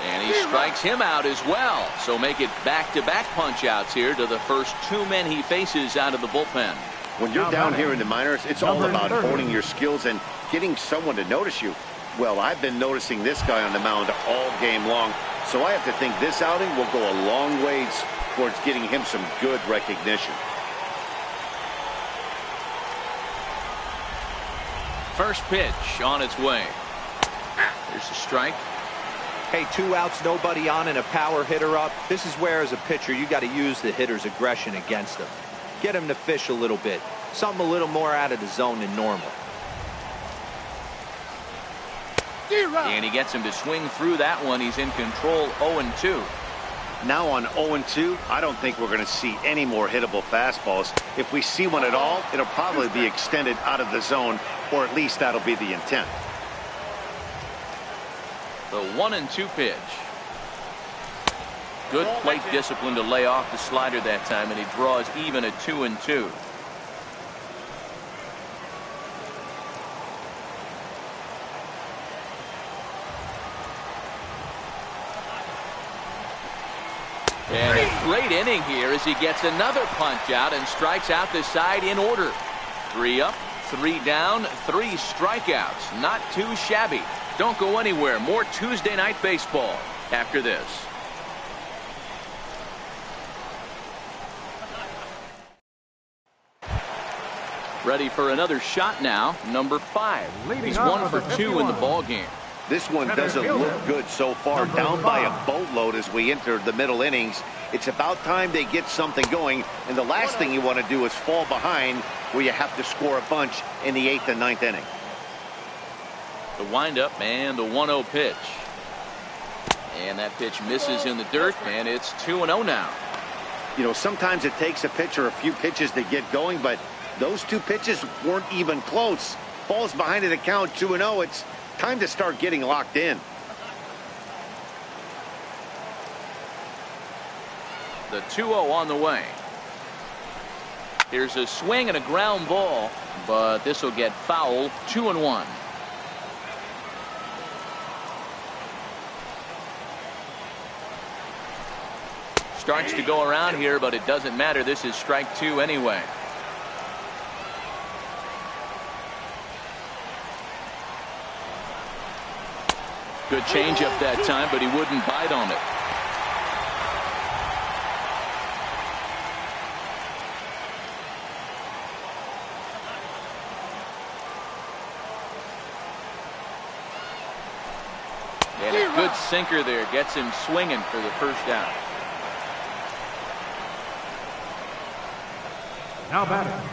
And he strikes him out as well. So make it back-to-back punch outs here to the first 2 men he faces out of the bullpen. When you're down here in the minors, it's all about honing your skills and getting someone to notice you. Well, I've been noticing this guy on the mound all game long, so I have to think this outing will go a long ways towards getting him some good recognition. First pitch on its way. There's a strike. Hey, 2 outs, nobody on, and a power hitter up. This is where, as a pitcher, you got to use the hitter's aggression against him. Get him to fish a little bit. Something a little more out of the zone than normal. And he gets him to swing through that one. He's in control, 0-2. Now on 0-2, I don't think we're going to see any more hittable fastballs. If we see one at all, it'll probably be extended out of the zone, or at least that'll be the intent. The 1-2 pitch. Good plate discipline to lay off the slider that time, and he draws even at 2-2. And a great inning here as he gets another punch out and strikes out the side in order. 3 up, 3 down, 3 strikeouts. Not too shabby. Don't go anywhere. More Tuesday Night Baseball after this. Ready for another shot now. Number 5. He's 1 for 2 in the ball game. This one doesn't look good so far. Down by a boatload as we enter the middle innings. It's about time they get something going, and the last thing you want to do is fall behind where you have to score a bunch in the 8th and 9th inning. The windup and the 1-0 pitch. And that pitch misses in the dirt, and it's 2-0 now. You know, sometimes it takes a pitcher a few pitches to get going, but those 2 pitches weren't even close. Falls behind in the count, 2-0. It's time to start getting locked in. The 2-0 on the way. Here's a swing and a ground ball, but this will get foul. 2-1. Starts to go around here, but it doesn't matter. This is strike 2 anyway. Good changeup that time, but he wouldn't bite on it. And a good sinker there gets him swinging for the first down. Now batting,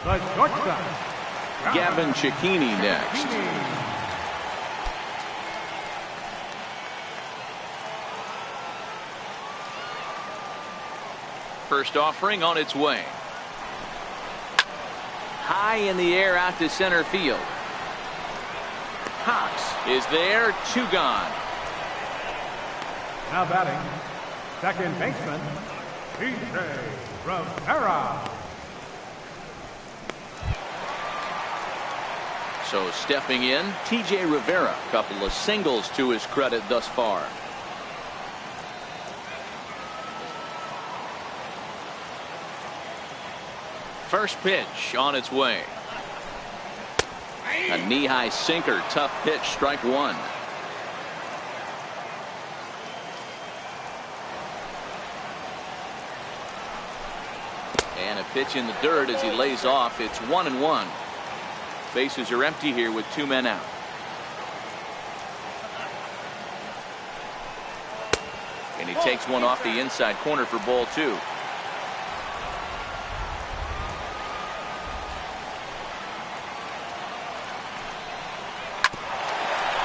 the shortstop, Gavin Cicchini next. First offering on its way. High in the air out to center field. Cox is there, 2 gone. Now batting, second baseman, TJ Rivera. So stepping in, TJ Rivera. Couple of singles to his credit thus far. First pitch on its way. A knee-high sinker, tough pitch, strike 1. And a pitch in the dirt as he lays off. It's 1-1. Bases are empty here with 2 men out. And he takes one off the inside corner for ball 2.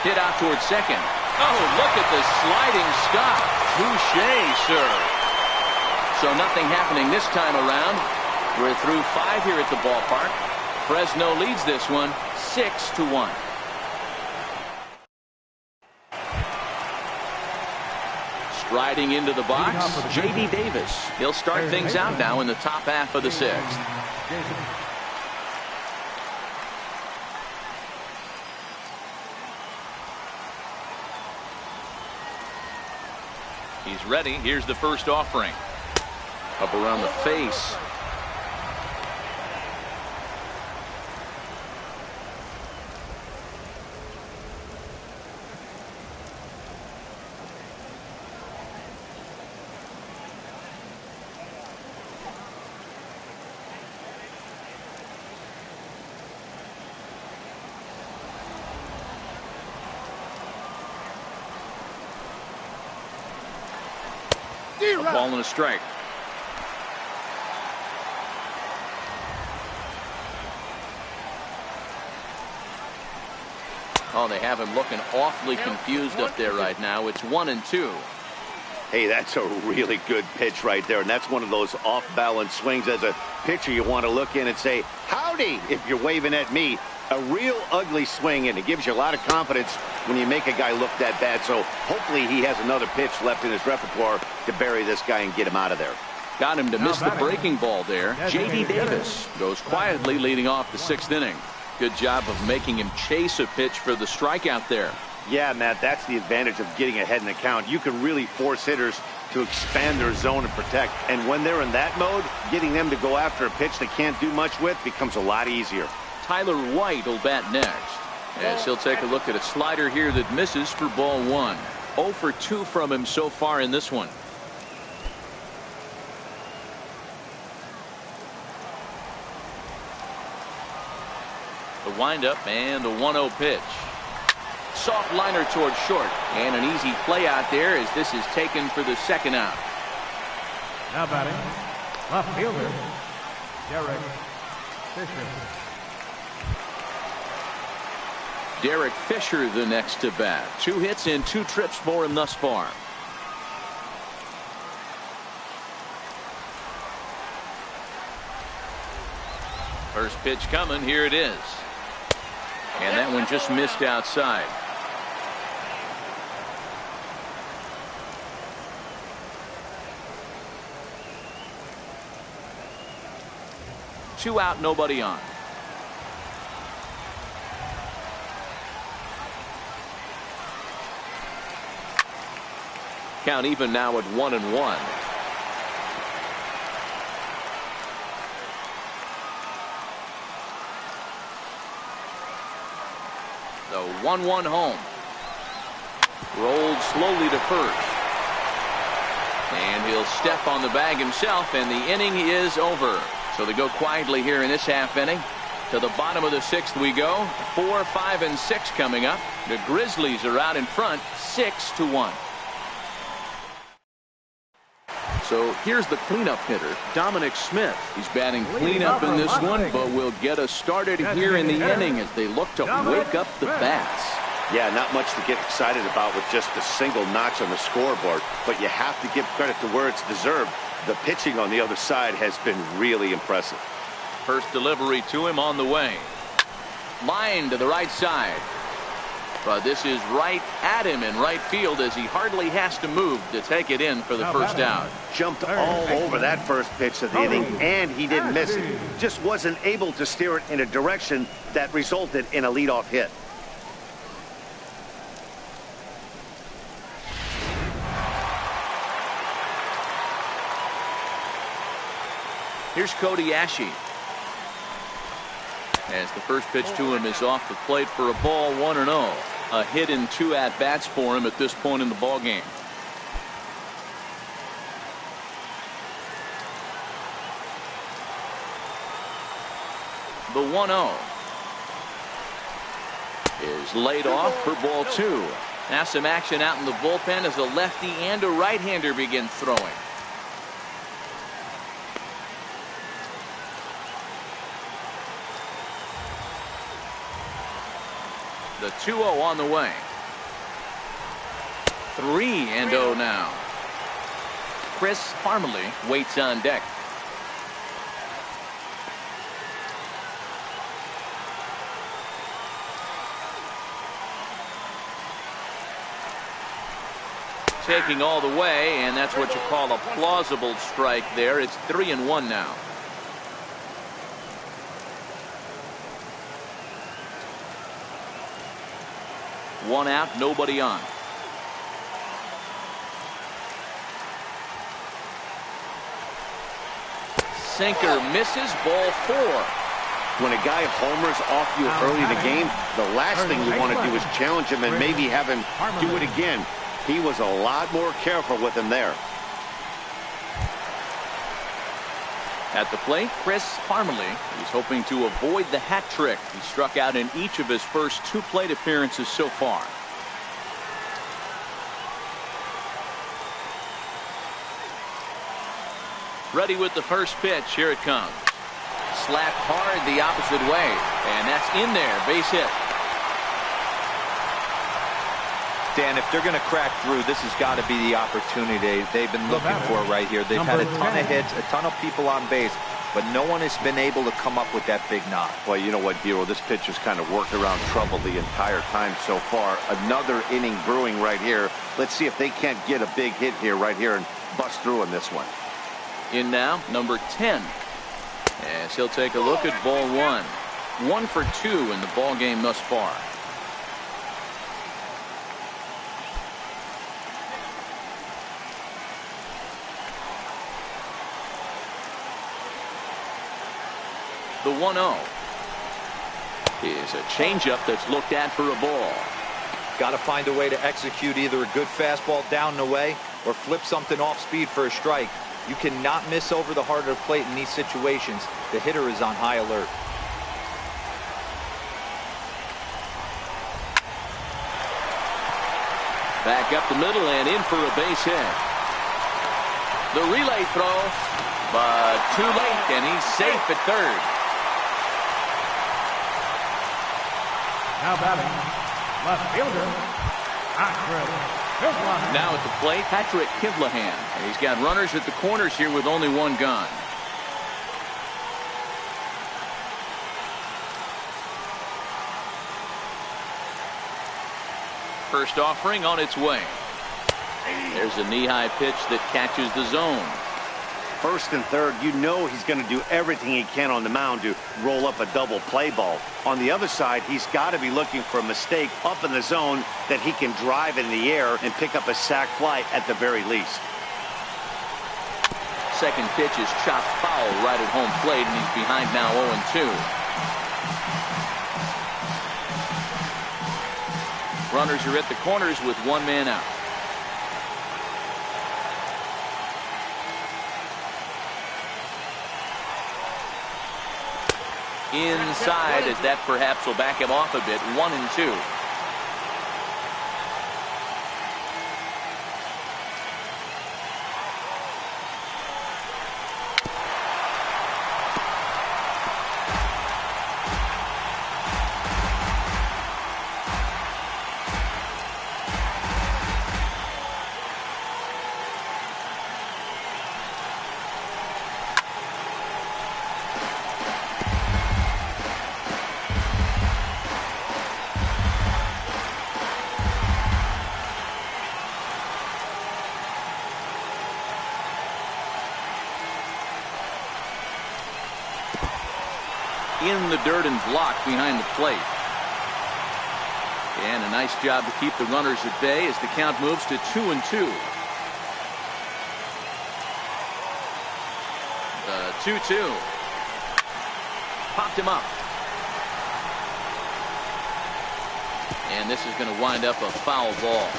Hit out towards second. Oh, look at the sliding stop. Touché, sir. So nothing happening this time around. We're through 5 here at the ballpark. Fresno leads this one 6-1. Striding into the box, J.D. Davis. He'll start things out now in the top half of the 6th. He's ready. Here's the first offering. Up around the face. A ball and a strike. Oh, they have him looking awfully confused up there right now. It's 1-2. Hey, that's a really good pitch right there, and that's one of those off-balance swings. As a pitcher, you want to look in and say, howdy, if you're waving at me. A real ugly swing, and it gives you a lot of confidence when you make a guy look that bad. So hopefully he has another pitch left in his repertoire to bury this guy and get him out of there. Got him to miss the breaking ball there. J.D. Davis goes quietly leading off the 6th inning. Good job of making him chase a pitch for the strikeout there. Yeah, Matt, that's the advantage of getting ahead in the count. You can really force hitters to expand their zone and protect. And when they're in that mode, getting them to go after a pitch they can't do much with becomes a lot easier. Tyler White will bat next, as he'll take a look at a slider here that misses for ball 1. 0 for 2 from him so far in this one. The windup and the 1-0 pitch. Soft liner towards short, and an easy play out there as this is taken for the 2nd out. Now batting, left fielder, Derek Fisher. Derek Fisher the next to bat. 2 hits and 2 trips for him thus far. First pitch coming. Here it is. And that one just missed outside. Two out, nobody on. Count even now at 1-1. The 1-1 home. Rolled slowly to first. And he'll step on the bag himself, and the inning is over. So they go quietly here in this half inning. To the bottom of the 6th we go. 4, 5, and 6 coming up. The Grizzlies are out in front 6-1. So here's the cleanup hitter, Dominic Smith. He's batting cleanup in this one, but will get us started here in the inning as they look to wake up the bats. Yeah, not much to get excited about with just a single notch on the scoreboard, but you have to give credit to where it's deserved. The pitching on the other side has been really impressive. First delivery to him on the way. Line to the right side. But this is right at him in right field as he hardly has to move to take it in for the first out. Jumped all over that first pitch of the inning, and he didn't miss it. Just wasn't able to steer it in a direction that resulted in a leadoff hit. Here's Cody Ashe. As the first pitch to him is off the plate for a ball, 1-0. A hit in 2 at-bats for him at this point in the ball game. The 1-0 is laid off for ball 2. Now some action out in the bullpen as a lefty and a right-hander begin throwing. The 2-0 on the way. 3-0 now. Chris Farmley waits on deck. Taking all the way, and that's what you call a plausible strike there. It's 3-1 now. One out, nobody on. Sinker misses, ball 4. When a guy homers off you early in the game, the last thing you want to do is challenge him and maybe have him do it again. He was a lot more careful with him there. At the plate, Chris Farmley. He's hoping to avoid the hat trick. He struck out in each of his first 2 plate appearances so far. Ready with the first pitch. Here it comes. Slapped hard the opposite way. And that's in there. Base hit. Dan, if they're going to crack through, this has got to be the opportunity they've been looking for right here. They've had a ton of hits, a ton of people on base, but no one has been able to come up with that big knock. Well, you know what, Hero? This pitch has kind of worked around trouble the entire time so far. Another inning brewing right here. Let's see if they can't get a big hit here right here and bust through in this one. In now, number 10. As he'll take a look at ball 1. 1 for 2 in the ball game thus far. The 1-0 is a changeup that's looked at for a ball. Got to find a way to execute either a good fastball down and away or flip something off speed for a strike. You cannot miss over the heart of the plate in these situations. The hitter is on high alert. Back up the middle and in for a base hit. The relay throw, but too late, and he's safe at third. Now batting, left fielder, Patrick Kivlahan. Now at the plate, Patrick Kivlahan. And he's got runners at the corners here with only 1 gone. First offering on its way. There's a knee-high pitch that catches the zone. First and third, you know he's going to do everything he can on the mound to roll up a double play ball. On the other side, he's got to be looking for a mistake up in the zone that he can drive in the air and pick up a sac fly at the very least. Second pitch is chopped foul right at home plate, and he's behind now 0-2. Runners are at the corners with 1 man out. inside, as that perhaps will back him off a bit. 1-2. In the dirt and blocked behind the plate. And a nice job to keep the runners at bay as the count moves to 2-2. The 2-2. Popped him up. And this is going to wind up a foul ball.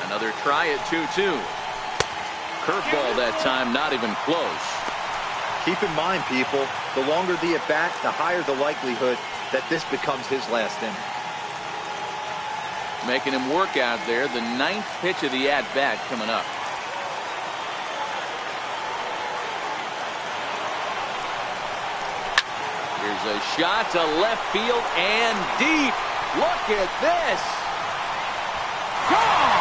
Another try at 2-2. Curveball that time, not even close. Keep in mind, people, the longer the at-bat, the higher the likelihood that this becomes his last inning. Making him work out there. The 9th pitch of the at-bat coming up. Here's a shot to left field and deep. Look at this. Gone!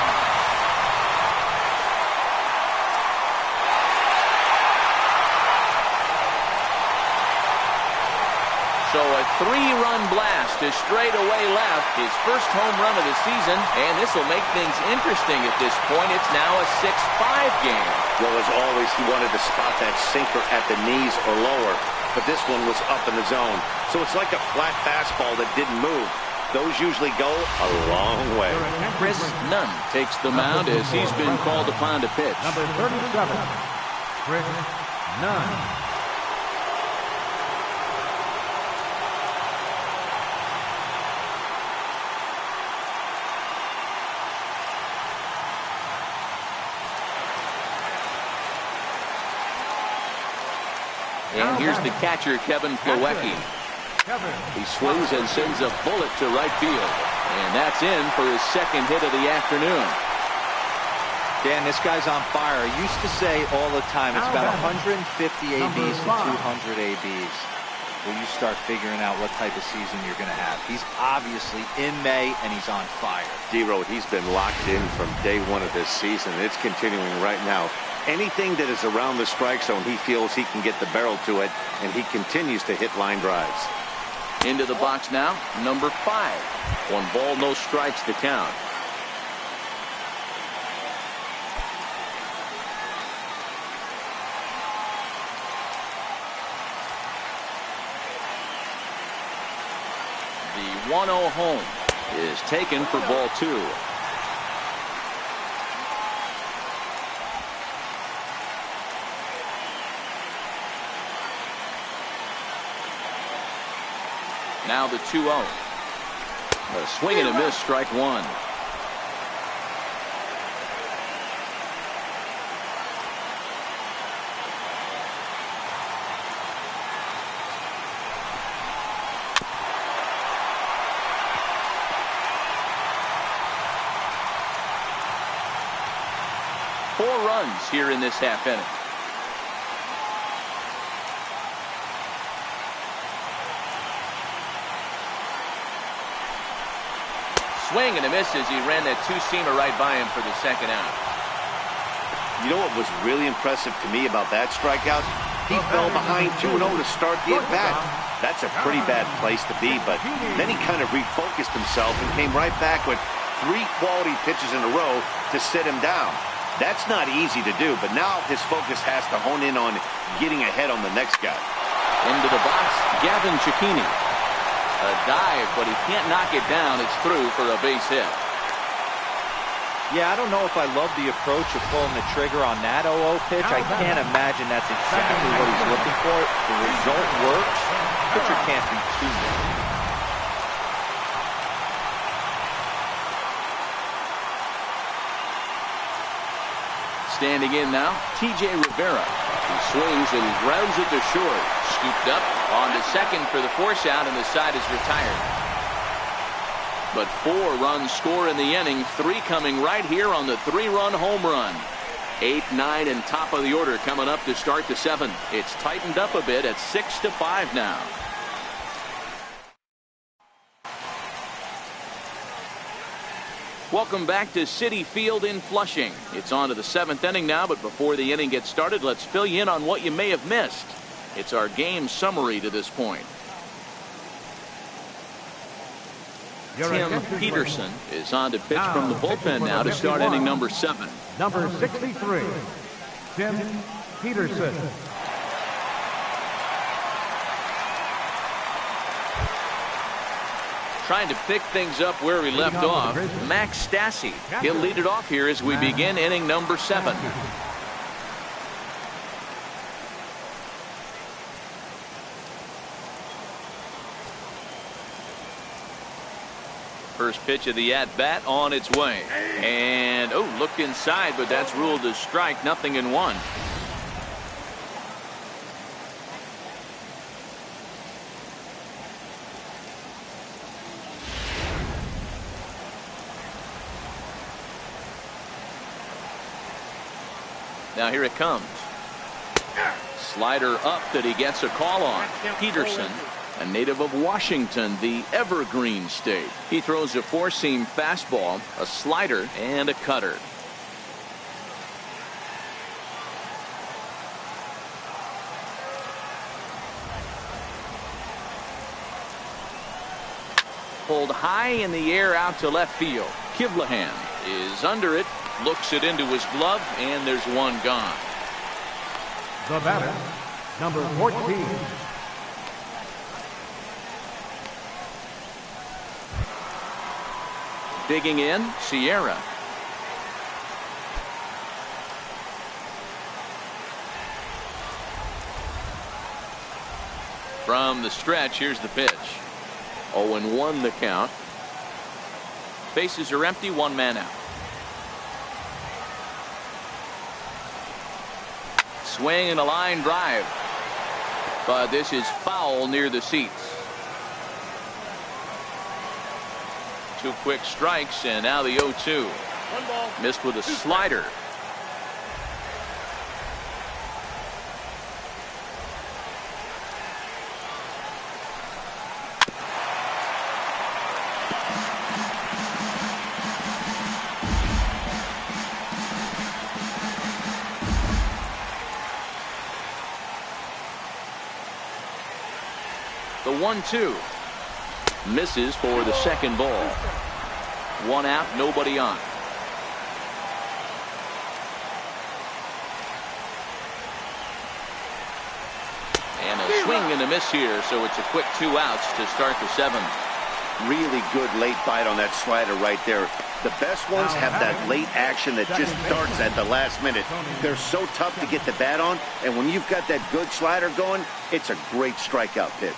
So a 3-run blast to straightaway left, his first home run of the season, and this will make things interesting at this point. It's now a 6-5 game. Well, as always, he wanted to spot that sinker at the knees or lower, but this one was up in the zone. So it's like a flat fastball that didn't move. Those usually go a long way. Chris Nunn takes the mound as he's been called upon to pitch. Number 37, Chris Nunn. And here's the catcher, Kevin Plawecki. He swings and sends a bullet to right field. And that's in for his second hit of the afternoon. Dan, this guy's on fire. I used to say all the time, it's about 150 ABs to 200 ABs. When you start figuring out what type of season you're going to have. He's obviously in May, and he's on fire. D-Road, he's been locked in from day one of this season. It's continuing right now. Anything that is around the strike zone, he feels he can get the barrel to it, and he continues to hit line drives. Into the box now, number 5. 1 ball, no strikes to count. The 1-0 home is taken for ball 2. Now the 2-0. A swing and a miss, strike 1. Four runs here in this half inning. Swing and a miss as he ran that 2-seamer right by him for the second out. You know what was really impressive to me about that strikeout? He fell behind 2-0 to start the at-bat. That's a pretty bad place to be, but then he kind of refocused himself and came right back with 3 quality pitches in a row to sit him down. That's not easy to do, but now his focus has to hone in on getting ahead on the next guy. Into the box, Gavin Cecchini. A dive, but he can't knock it down. It's through for a base hit. Yeah, I don't know if I love the approach of pulling the trigger on that 0-0 pitch. I can't imagine that's exactly what he's looking for. The result works. Pitcher can't be too mad. Standing in now, T.J. Rivera. He swings and grounds it to short. Scooped up on to second for the force out, and the side is retired. But 4 runs score in the inning, 3 coming right here on the 3-run home run. 8, 9, and top of the order coming up to start the 7th. It's tightened up a bit at 6-5 now. Welcome back to Citi Field in Flushing. It's on to the 7th inning now, but before the inning gets started, let's fill you in on what you may have missed. It's our game summary to this point. Tim Peterson is on to pitch from the bullpen now to start inning number 7. Number 63, Tim Peterson. Trying to pick things up where we left off, Max Stassi. He'll lead it off here as we begin inning number 7. First pitch of the at-bat on its way. And, looked inside, but that's ruled a strike, 0-1. Now here it comes. Slider up that he gets a call on. Peterson, a native of Washington, the Evergreen State. He throws a 4-seam fastball, a slider, and a cutter. Pulled high in the air out to left field. Kivlahan is under it, looks it into his glove, and there's one gone. The batter, number 14. Digging in, Sierra. From the stretch, here's the pitch. 0-1 the count. Bases are empty, 1 man out. Swing and a line drive. But this is foul near the seats. 2 quick strikes, and now the 0-2. Missed with a slider. The 1-2 misses for the second ball. 1 out, nobody on. And a swing and a miss here, so it's a quick 2 outs to start the 7th. Really good late bite on that slider right there. The best ones have that late action that just starts at the last minute. They're so tough to get the bat on, and when you've got that good slider going, it's a great strikeout pitch.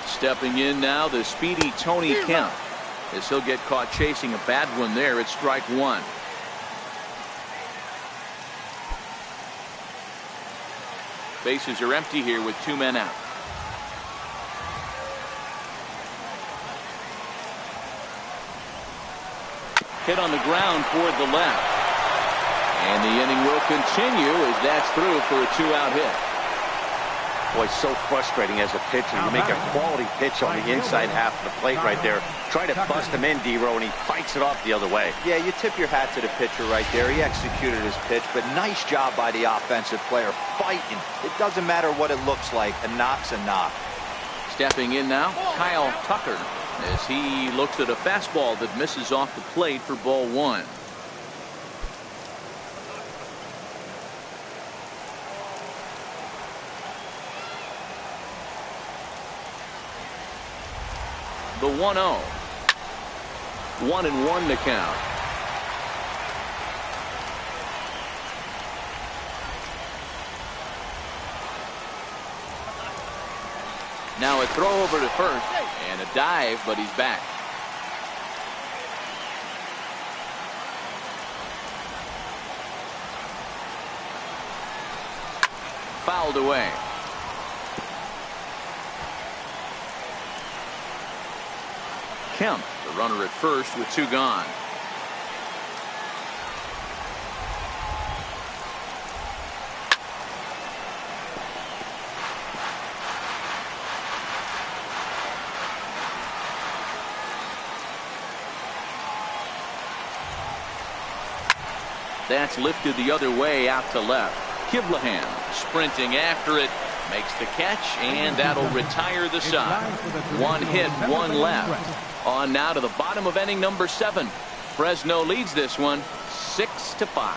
Stepping in now, the speedy Tony Kemp, as he'll get caught chasing a bad one there. It's strike 1. Bases are empty here with 2 men out. Hit on the ground toward the left. And the inning will continue as that's through for a 2-out hit. Boy, so frustrating as a pitcher. You make a quality pitch on the inside half of the plate right there. Try to bust him in, D-Row, and he fights it off the other way. Yeah, you tip your hat to the pitcher right there. He executed his pitch, but nice job by the offensive player fighting. It doesn't matter what it looks like. A knock's a knock. Stepping in now, Kyle Tucker, as he looks at a fastball that misses off the plate for ball 1. The 1-0. 1-1 to count. Now a throw over to first and a dive, but he's back. fouled away. Kemp, the runner at first with 2 gone. That's lifted the other way out to left. Kivlahan sprinting after it, makes the catch, and that'll retire the side. 1 hit, 1 left. On now to the bottom of inning number 7. Fresno leads this one 6-5.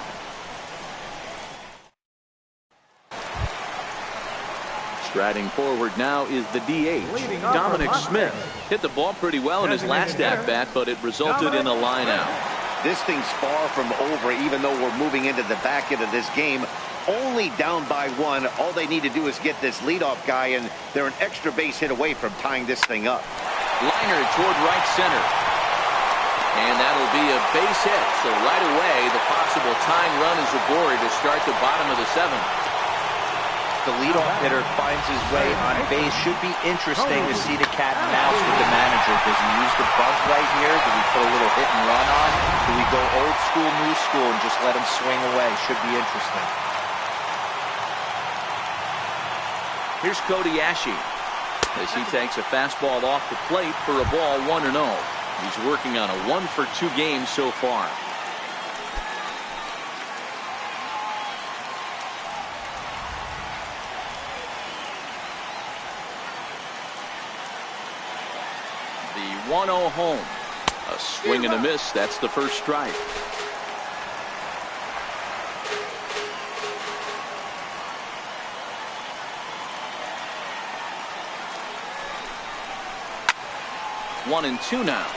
Striding forward now is the DH, Dominic Smith. Hit the ball pretty well in his last at-bat, but it resulted in a line-out. This thing's far from over, even though we're moving into the back end of this game. Only down by 1. All they need to do is get this leadoff guy, and they're an extra base hit away from tying this thing up. Liner toward right center. And that'll be a base hit. So right away, the possible tying run is aboard to start the bottom of the 7th. The leadoff hitter finds his way on base. Should be interesting to see the cat and mouse with the manager. Does he use the bunt right here? Do we put a little hit and run on? Do we go old school, new school, and just let him swing away? Should be interesting. Here's Cody Ashe as he takes a fastball off the plate for a ball 1-0. He's working on a 1-for-2 game so far. The 1-0 home. A swing and a miss. That's the first strike. One and 2 now.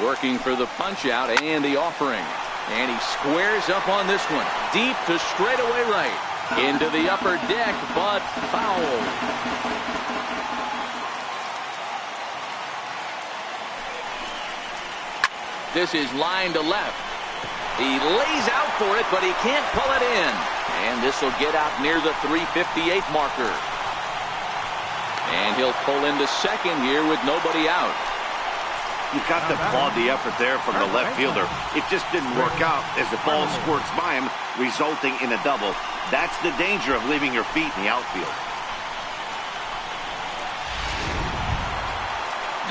Working for the punch out and the offering. And he squares up on this one. Deep to straightaway right. Into the upper deck, but foul. This is line to left. He lays out for it, but he can't pull it in. And this will get out near the 358 marker. And he'll pull into second here with nobody out. You've got to applaud the effort there from the left fielder. It just didn't work out as the ball squirts by him, resulting in a double. That's the danger of leaving your feet in the outfield.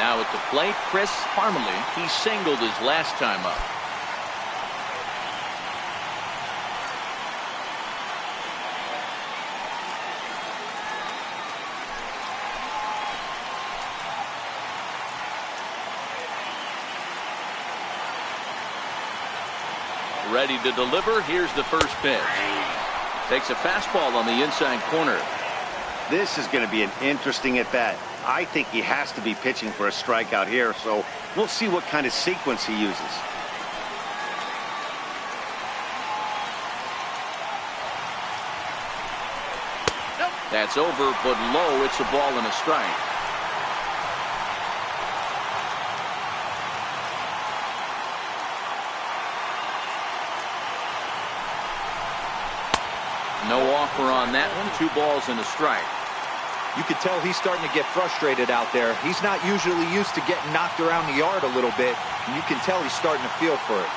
Now at the plate, Chris Parmelee. He singled his last time up. Ready to deliver. Here's the first pitch. Takes a fastball on the inside corner. This is going to be an interesting at bat. I think he has to be pitching for a strikeout here, so we'll see what kind of sequence he uses. That's over, but low. It's a ball and a strike. No offer on that one. 2 balls and a strike. You could tell he's starting to get frustrated out there. He's not usually used to getting knocked around the yard a little bit. And you can tell he's starting to feel for it.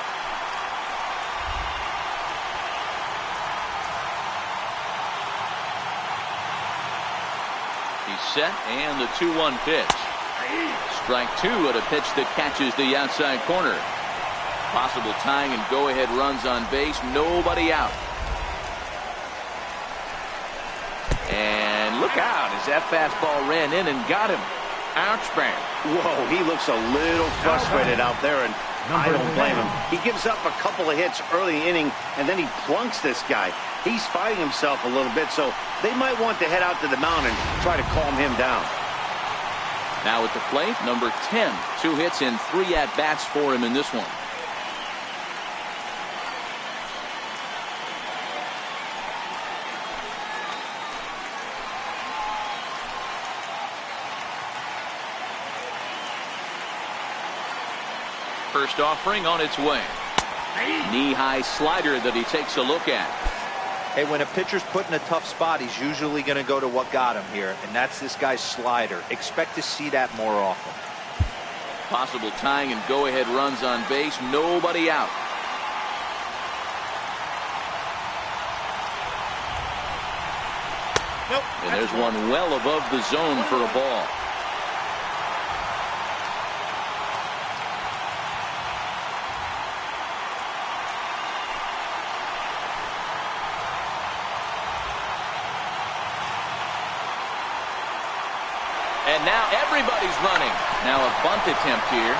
He's set, and the 2-1 pitch. Strike 2 at a pitch that catches the outside corner. Possible tying and go-ahead runs on base. Nobody out. And look out as that fastball ran in and got him. Ouch, man. Whoa, he looks a little frustrated out there, and I don't blame him. He gives up a couple of hits early in the inning, and then he plunks this guy. He's fighting himself a little bit, so they might want to head out to the mound and try to calm him down. Now at the plate, number 10. 2 hits and 3 at-bats for him in this one. First offering on its way. Knee-high slider that he takes a look at. Hey, when a pitcher's put in a tough spot, he's usually going to go to what got him here, and that's this guy's slider. Expect to see that more often. Possible tying and go-ahead runs on base. Nobody out. Nope. And there's one well above the zone for a ball. And now everybody's running. Now a bunt attempt here.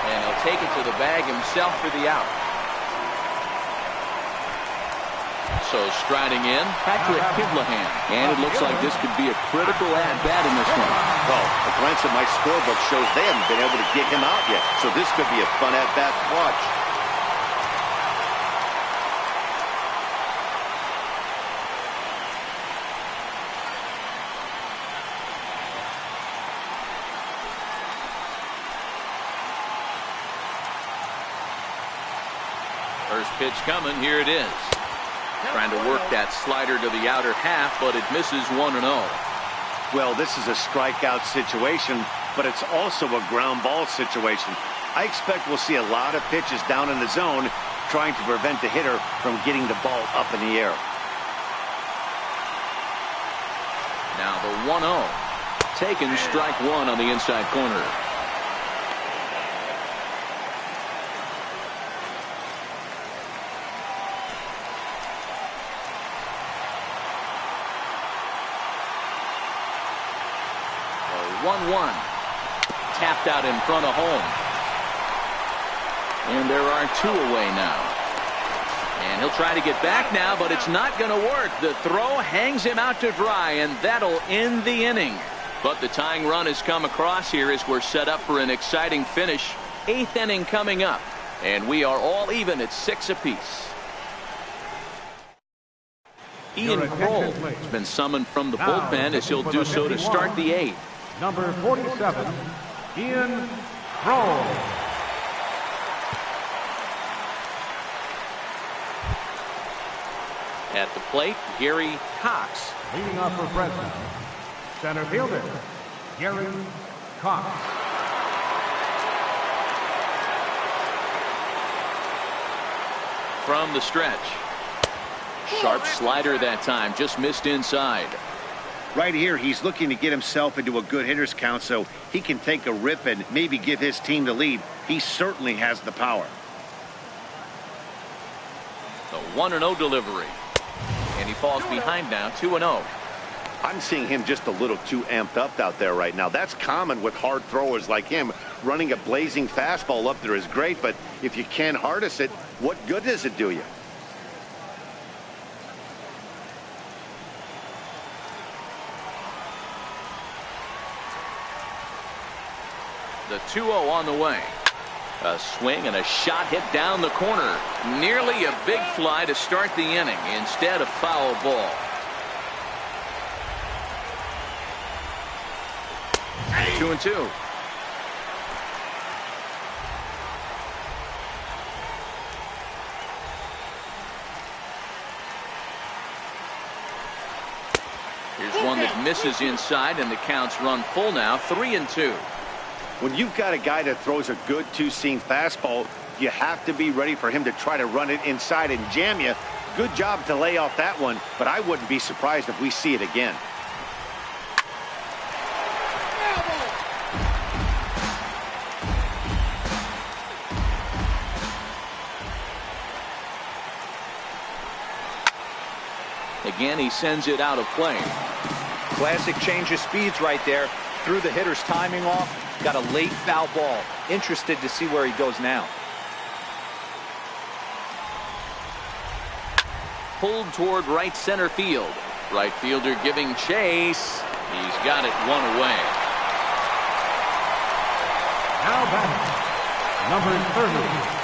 And he'll take it to the bag himself for the out. So striding in, Patrick Kivlahan. And it looks like this could be a critical at-bat in this one. Well, a glance at my scorebook shows they haven't been able to get him out yet. So this could be a fun at-bat to watch. First pitch coming. Here it is. Trying to work that slider to the outer half, but it misses 1-0. Well, this is a strikeout situation, but it's also a ground ball situation. I expect we'll see a lot of pitches down in the zone trying to prevent the hitter from getting the ball up in the air. Now the 1-0. Taken strike one on the inside corner. A 1-1. Tapped out in front of home. And there are two away now. And he'll try to get back now, but it's not going to work. The throw hangs him out to dry, and that'll end the inning. But the tying run has come across here as we're set up for an exciting finish. 8th inning coming up, and we are all even at 6 apiece. Ian Kroll has been summoned from the bullpen as he'll do so to start the 8th. Number 47, Ian Kroll. At the plate, Gary Cox. Leading off for Fresno, center fielder, Gary Cox. From the stretch. Sharp slider that time, just missed inside. Right here, he's looking to get himself into a good hitter's count so he can take a rip and maybe give his team the lead. He certainly has the power. The 1-0 delivery. And he falls behind now, 2-0. I'm seeing him just a little too amped up out there right now. That's common with hard throwers like him. Running a blazing fastball up there is great, but if you can't harness it, what good does it do you? The 2-0 on the way. A swing and a shot hit down the corner. Nearly a big fly to start the inning. Instead, a foul ball. Two and two. Here's one that misses inside, and the count's run full now, 3-2. When you've got a guy that throws a good two-seam fastball, you have to be ready for him to try to run it inside and jam you. Good job to lay off that one, but I wouldn't be surprised if we see it again. Again, he sends it out of play. Classic change of speeds right there. Threw the hitter's timing off. Got a late foul ball. Interested to see where he goes now. Pulled toward right center field. Right fielder giving chase. He's got it one away. Now batting, number 30.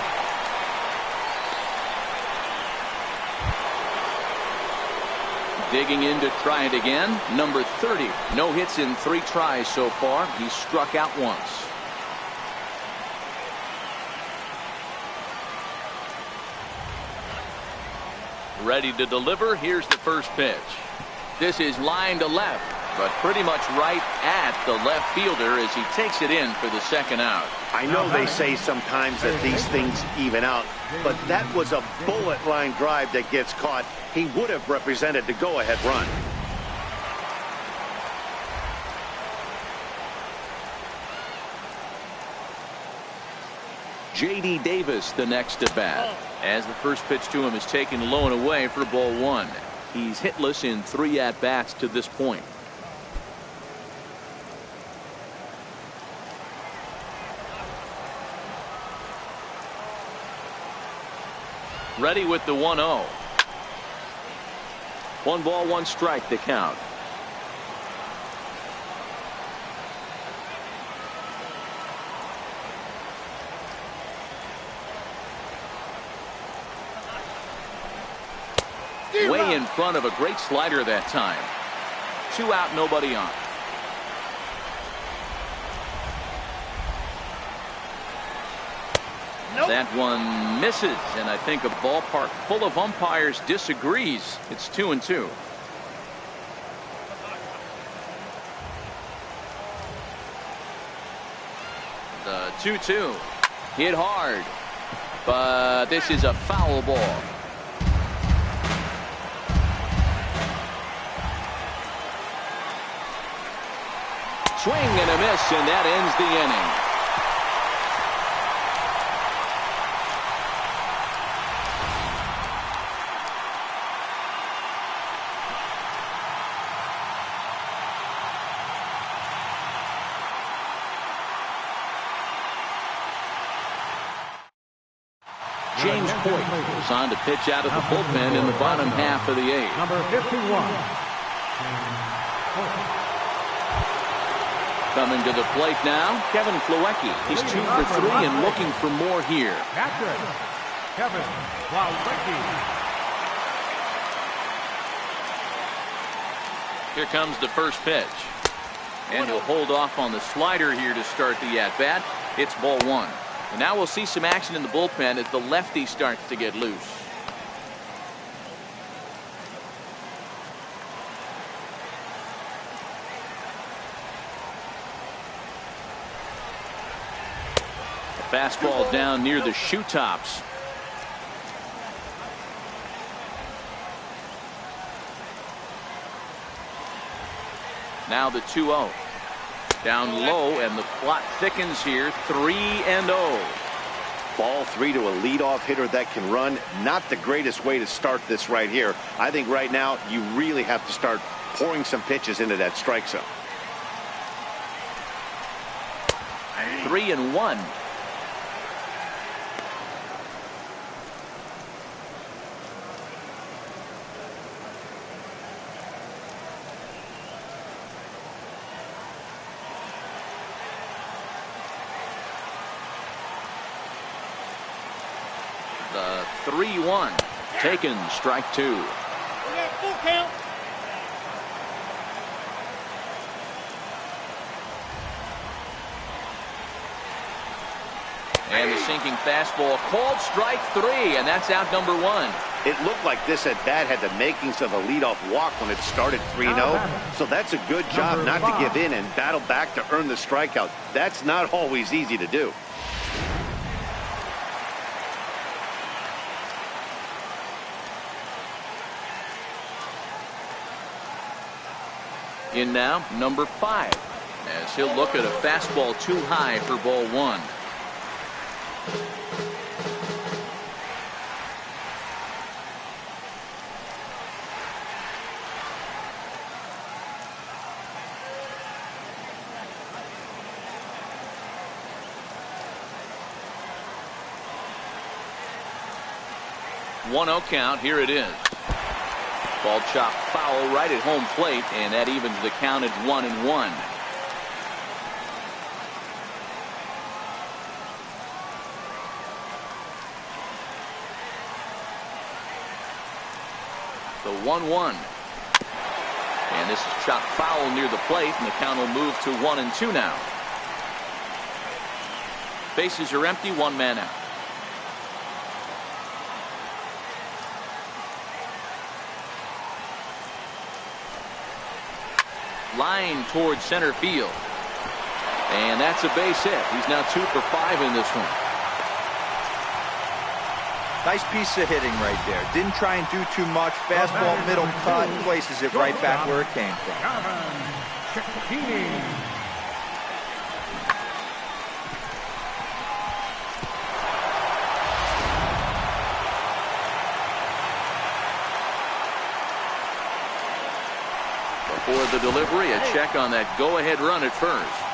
Digging in to try it again. Number 30. No hits in 3 tries so far. He's struck out once. Ready to deliver. Here's the first pitch. This is line to left, but pretty much right at the left fielder as he takes it in for the second out. I know they say sometimes that these things even out, but that was a bullet line drive that gets caught. He would have represented the go-ahead run. J.D. Davis, the next at bat, as the first pitch to him is taken low and away for ball one. He's hitless in 3 at-bats to this point. Ready with the 1-0. 1 ball, 1 strike, the count. Way in front of a great slider that time. 2 out, nobody on. Nope. That one misses, and I think a ballpark full of umpires disagrees. It's 2-2. The 2-2 hit hard, but this is a foul ball. Swing and a miss, and that ends the inning. James Hoyt was on to pitch out of the bullpen in the bottom half of the 8th. Number 51. Coming to the plate now, Kevin Plawecki. He's 2 for 3 and looking for more here. Catcher, Kevin Plawecki. Here comes the first pitch. And he'll hold off on the slider here to start the at-bat. It's ball 1. And now we'll see some action in the bullpen as the lefty starts to get loose. Fastball down near the shoe tops. Now the 2-0. Down low, and the plot thickens here. 3-0. Ball 3 to a leadoff hitter that can run. Not the greatest way to start this right here. I think right now you really have to start pouring some pitches into that strike zone. 3-1. The 3-1 taken, strike 2. We got full count. And the sinking fastball called strike 3, and that's out number 1. It looked like this at bat had the makings of a leadoff walk when it started 3-0. So that's a good job not to give in and battle back to earn the strikeout. That's not always easy to do. In now, number 5, as he'll look at a fastball too high for ball 1. One 0 count. Here it is. Ball chopped foul right at home plate, and that evens the count at 1-1. The 1-1. And this is chopped foul near the plate, and the count will move to 1-2 now. Bases are empty, 1 man out. Line towards center field. And that's a base hit. He's now 2 for 5 in this one. Nice piece of hitting right there. Didn't try and do too much. Fastball, middle cut, places it right back where it came from. Before the delivery, a check on that go-ahead run at first.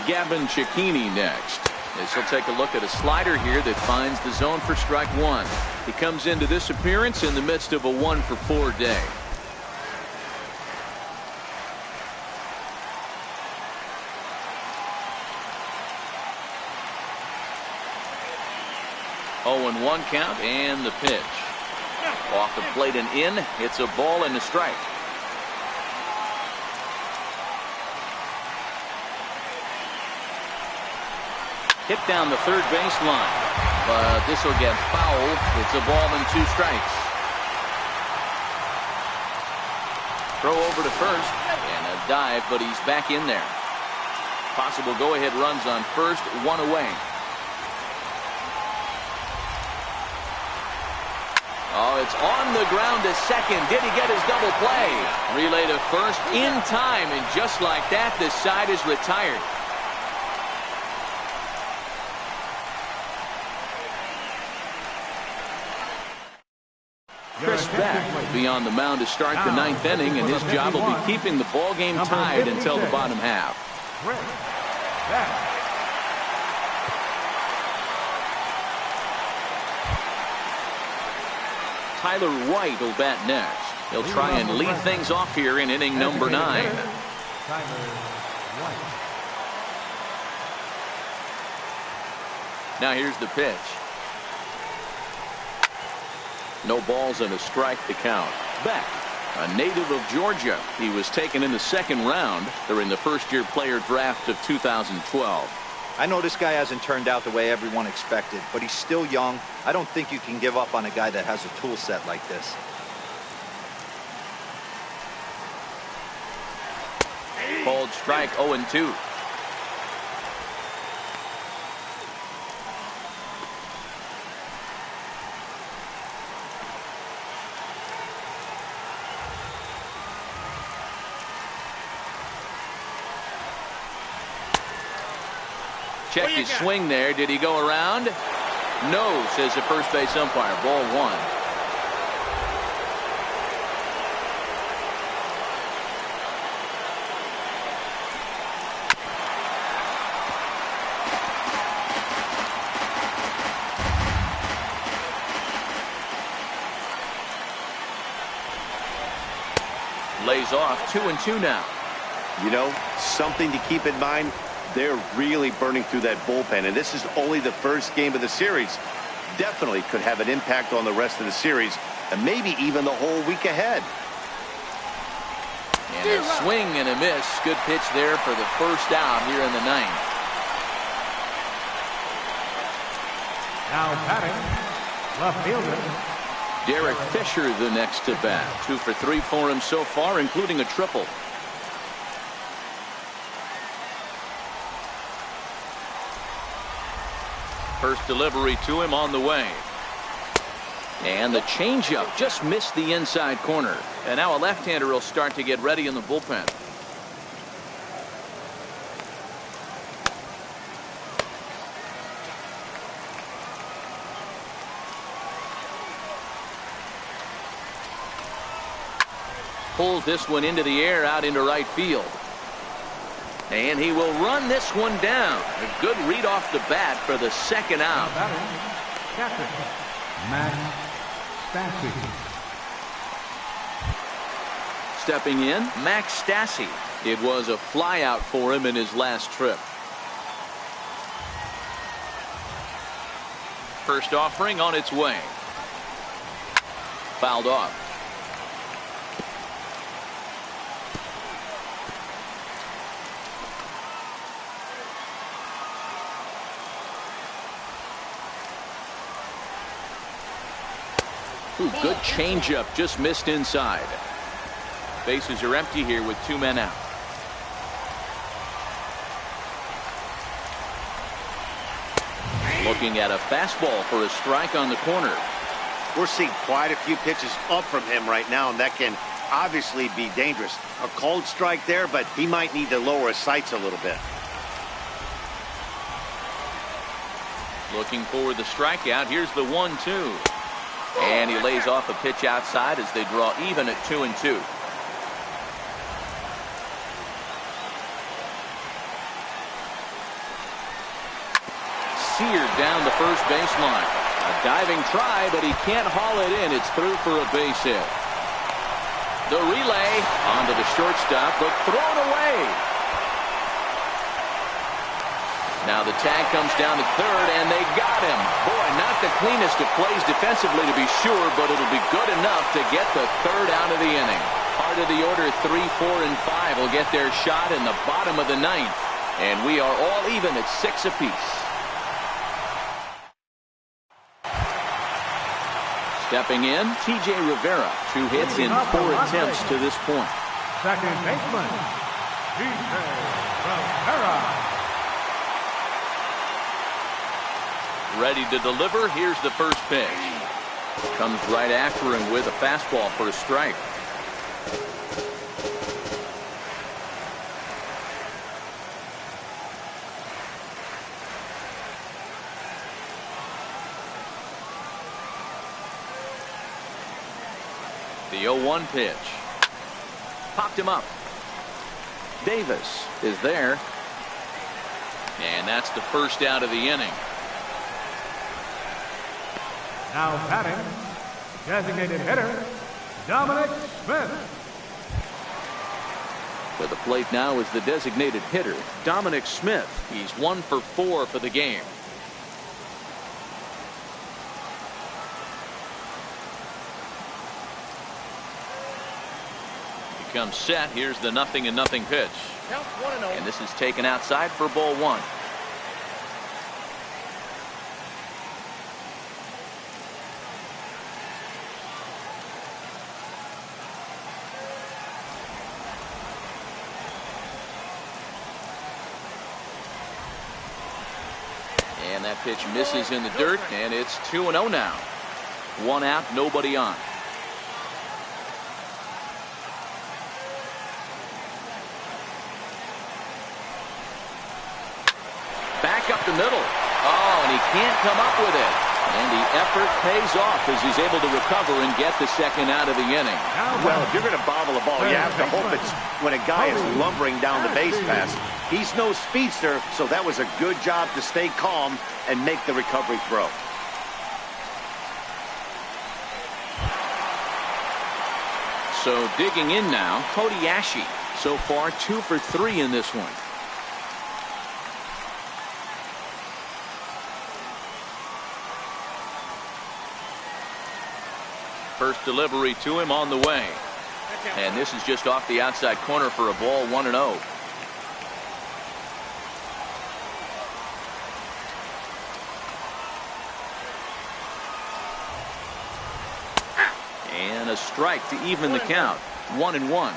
Gavin Cicchini next, as he'll take a look at a slider here that finds the zone for strike one. He comes into this appearance in the midst of a 1 for 4 day. Oh, and 1 count, and the pitch. Off the plate and in. It's a ball and a strike. Hit down the third baseline, but this will get foul. It's a ball and 2 strikes. Throw over to first, and a dive, but he's back in there. Possible go-ahead runs on first, 1 away. Oh, it's on the ground to second. Did he get his double play? Relay to first in time, and just like that, the side is retired. Chris Beck will be on the mound to start the 9th inning, and his job will be keeping the ball game tied until the bottom half. Tyler White will bat next. He'll try and lead things off here in inning number 9. Now here's the pitch. No balls and a strike to count. Beck, a native of Georgia. He was taken in the 2nd round during the first-year player draft of 2012. I know this guy hasn't turned out the way everyone expected, but he's still young. I don't think you can give up on a guy that has a tool set like this. Called strike 0-2. Check his swing there. Did he go around? No, says the first base umpire. Ball 1. Lays off. 2-2 now. You know, something to keep in mind. They're really burning through that bullpen, and this is only the first game of the series. Definitely could have an impact on the rest of the series, and maybe even the whole week ahead. And a swing and a miss. Good pitch there for the first out here in the 9th. Now batting, left fielder Derek Fisher the next to bat. 2 for 3 for him so far, including a triple. First delivery to him on the way. And the changeup just missed the inside corner. And now a left-hander will start to get ready in the bullpen. Pulls this one into the air out into right field. And he will run this one down. A good read off the bat for the 2nd out. Stepping in, Max Stassi. It was a flyout for him in his last trip. First offering on its way. Fouled off. Ooh, good changeup, just missed inside. Bases are empty here with 2 men out. Looking at a fastball for a strike on the corner. We're seeing quite a few pitches up from him right now, and that can obviously be dangerous. A cold strike there, but he might need to lower his sights a little bit. Looking for the strikeout. Here's the 1-2. And he lays off a pitch outside as they draw even at 2-2. Seared down the first baseline. A diving try, but he can't haul it in. It's through for a base hit. The relay onto the shortstop, but thrown away. Now the tag comes down to third, and they got him. Boy, not the cleanest of plays defensively to be sure, but it'll be good enough to get the third out of the inning. Part of the order 3, 4, and 5 will get their shot in the bottom of the ninth, and we are all even at 6 apiece. Stepping in, T.J. Rivera. 2 hits in 4 attempts to this point. Second baseman, T.J. Rivera. Ready to deliver. Here's the first pitch. Comes right after him with a fastball for a strike. The 0-1 pitch. Popped him up. Davis is there. And that's the first out of the inning. Now batting, designated hitter, Dominic Smith. To the plate now is the designated hitter, Dominic Smith. He's 1 for 4 for the game. He comes set. Here's the 0-0 pitch. Counts 1-0. And this is taken outside for ball 1. And that pitch misses in the dirt, and it's 2-0 now. 1 out, nobody on. Back up the middle. Oh, and he can't come up with it. And the effort pays off as he's able to recover and get the second out of the inning. Well, if you're going to bobble a ball, you have to hope it's when a guy is lumbering down the base pass. He's no speedster, so that was a good job to stay calm and make the recovery throw. So digging in now, Cody Ashe. So far 2 for 3 in this one. First delivery to him on the way. And this is just off the outside corner for a ball, 1-0. And a strike to even the count. 1-1.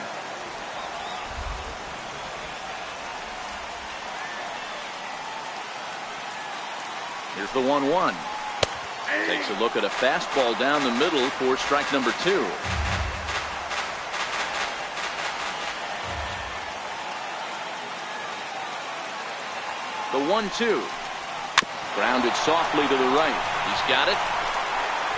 Here's the 1-1. Takes a look at a fastball down the middle for strike number 2. The 1-2. Grounded softly to the right. He's got it.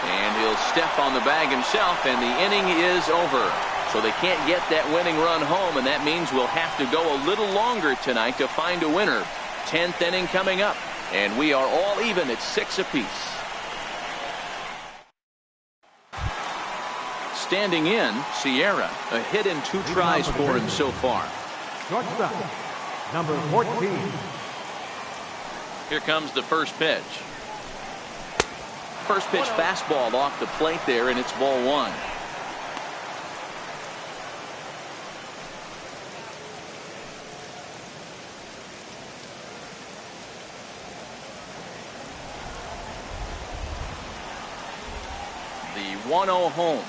And he'll step on the bag himself, and the inning is over. So they can't get that winning run home, and that means we'll have to go a little longer tonight to find a winner. 10th inning coming up, and we are all even at 6 apiece. Standing in, Sierra. A hit in 2 tries for him so far. Shortstop, number 14. Here comes the first pitch. First pitch fastball off the plate there, and it's ball 1. The 1-0 home.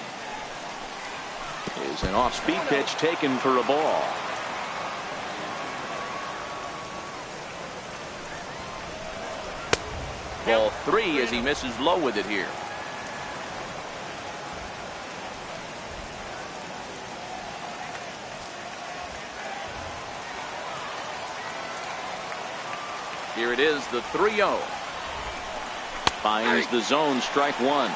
Is an off-speed pitch taken for a ball. Ball 3 as he misses low with it here. Here it is, the 3-0. Finds the zone, strike one.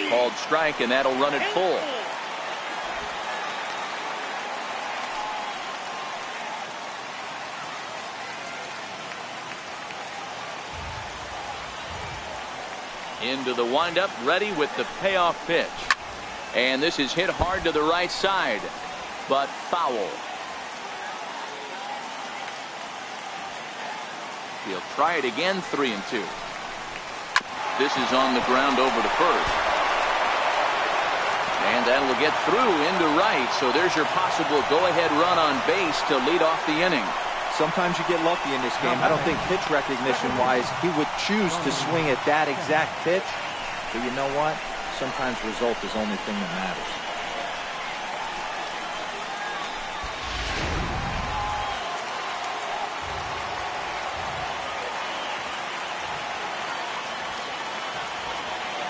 Called strike, and that'll run it full. Into the windup, ready with the payoff pitch. And this is hit hard to the right side, but foul. He'll try it again, 3-2. This is on the ground over to first. And that will get through into right, so there's your possible go-ahead run on base to lead off the inning. Sometimes you get lucky in this game. I don't think pitch recognition-wise he would choose to swing at that exact pitch. But you know what? Sometimes result is the only thing that matters.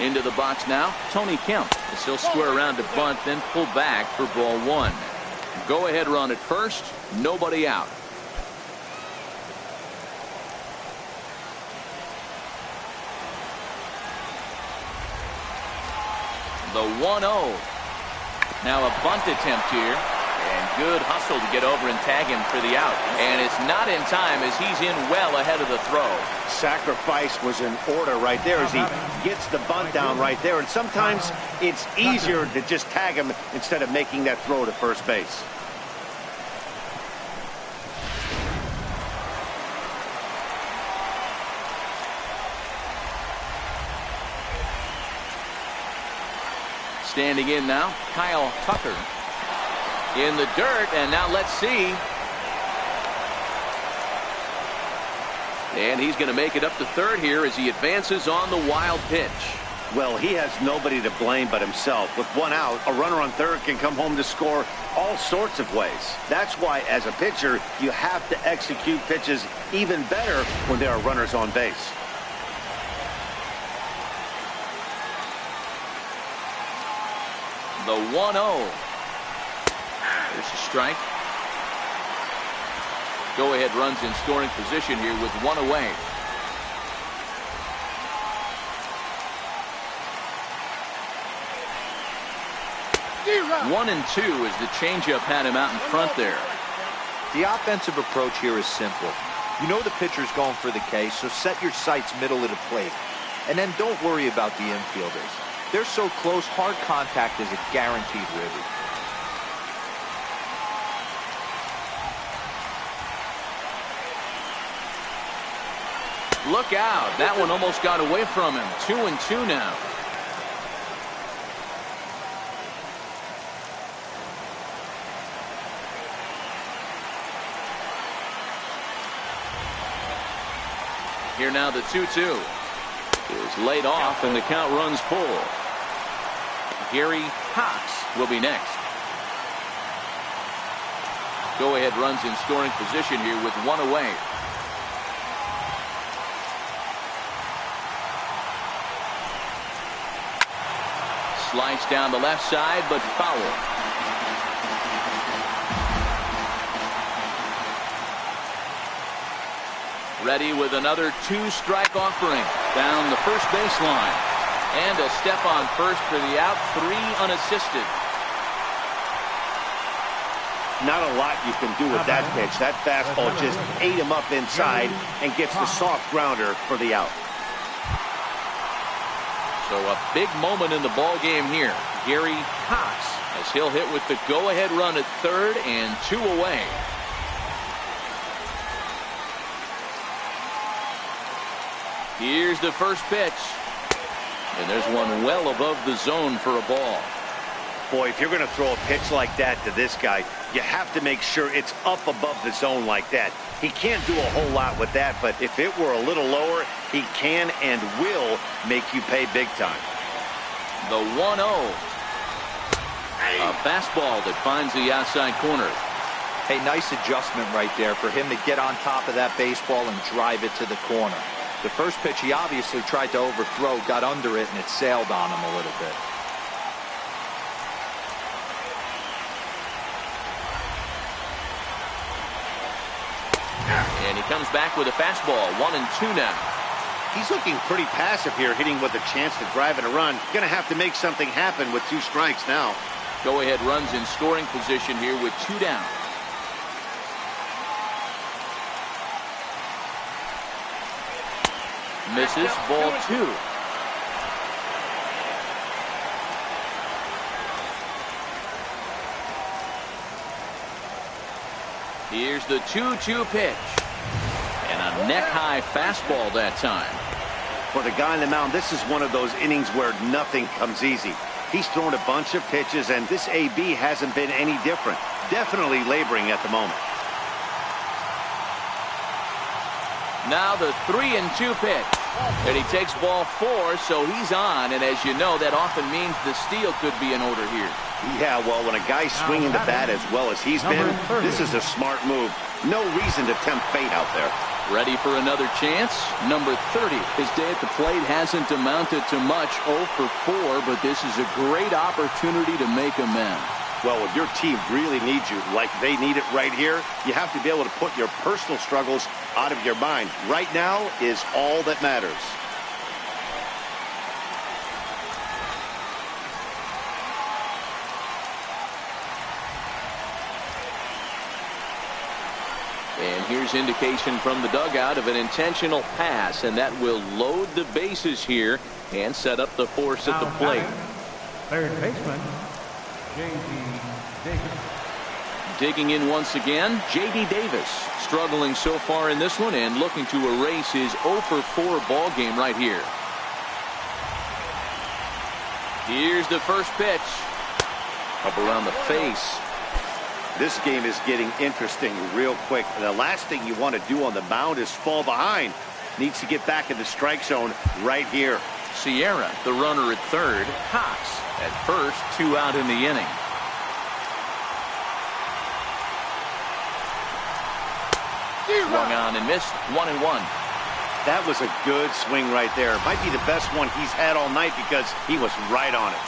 Into the box now, Tony Kemp. He'll square around to bunt, then pull back for ball 1. Go-ahead run at first, nobody out. The 1-0. Now a bunt attempt here. And good hustle to get over and tag him for the out. And it's not in time as he's in well ahead of the throw. Sacrifice was in order right there as he gets the bunt down right there. And sometimes it's easier to just tag him instead of making that throw to first base. Standing in now, Kyle Tucker. In the dirt, and now let's see. And he's going to make it up to third here as he advances on the wild pitch. Well, he has nobody to blame but himself. With one out, a runner on third can come home to score all sorts of ways. That's why, as a pitcher, you have to execute pitches even better when there are runners on base. The 1-0. There's a strike. Go-ahead runs in scoring position here with one away. One and two as the changeup had him out in front there. The offensive approach here is simple. You know the pitcher's going for the K, so set your sights middle of the plate. And then don't worry about the infielders. They're so close, hard contact is a guaranteed ribby. Look out. That one almost got away from him. 2-2 now. Here now the 2-2. Is laid off and the count runs full. Gary Cox will be next. Go-ahead runs in scoring position here with one away. Slice down the left side, but foul. Ready with another two-strike offering down the first baseline. And a step on first for the out, 3 unassisted. Not a lot you can do with that pitch. That fastball just ate him up inside and gets the soft grounder for the out. So a big moment in the ball game here. Gary Cox as he'll hit with the go-ahead run at third and 2 away. Here's the first pitch. And there's one well above the zone for a ball. Boy, if you're going to throw a pitch like that to this guy, you have to make sure it's up above the zone like that. He can't do a whole lot with that, but if it were a little lower, he can and will make you pay big time. The 1-0. A fastball that finds the outside corner. Hey, nice adjustment right there for him to get on top of that baseball and drive it to the corner. The first pitch he obviously tried to overthrow, got under it, and it sailed on him a little bit. And he comes back with a fastball. 1-2 now. He's looking pretty passive here, hitting with a chance to drive in a run. Going to have to make something happen with 2 strikes now. Go-ahead runs in scoring position here with 2 down. Misses, ball 2. Here's the 2-2 pitch. And a neck-high fastball that time. For the guy on the mound, this is one of those innings where nothing comes easy. He's thrown a bunch of pitches, and this AB hasn't been any different. Definitely laboring at the moment. Now the 3-2 pitch. And he takes ball 4, so he's on. And as you know, that often means the steal could be in order here. Yeah, well, when a guy's swinging the bat as well as he's been, this is a smart move. No reason to tempt fate out there. Ready for another chance? Number 30. His day at the plate hasn't amounted to much, 0 for 4, but this is a great opportunity to make amends. Well, when your team really needs you, like they need it right here, you have to be able to put your personal struggles out of your mind. Right now is all that matters. And here's indication from the dugout of an intentional pass, and that will load the bases here and set up the force at the plate. Third baseman, J.D. Davis. Digging in once again, J.D. Davis, struggling so far in this one and looking to erase his 0 for 4 ball game right here. Here's the first pitch. Up around the face. This game is getting interesting real quick. The last thing you want to do on the mound is fall behind. Needs to get back in the strike zone right here. Sierra, the runner at third. Cox at first, 2 out in the inning. Swung on and missed, 1-1. That was a good swing right there. Might be the best one he's had all night because he was right on it.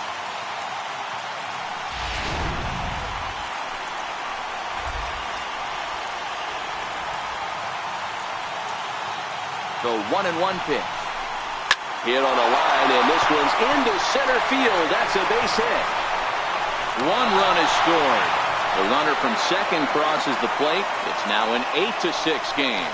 The 1-1 pitch. Hit on a line, and this one's into center field. That's a base hit. 1 run is scored. The runner from second crosses the plate. It's now an 8-6 game.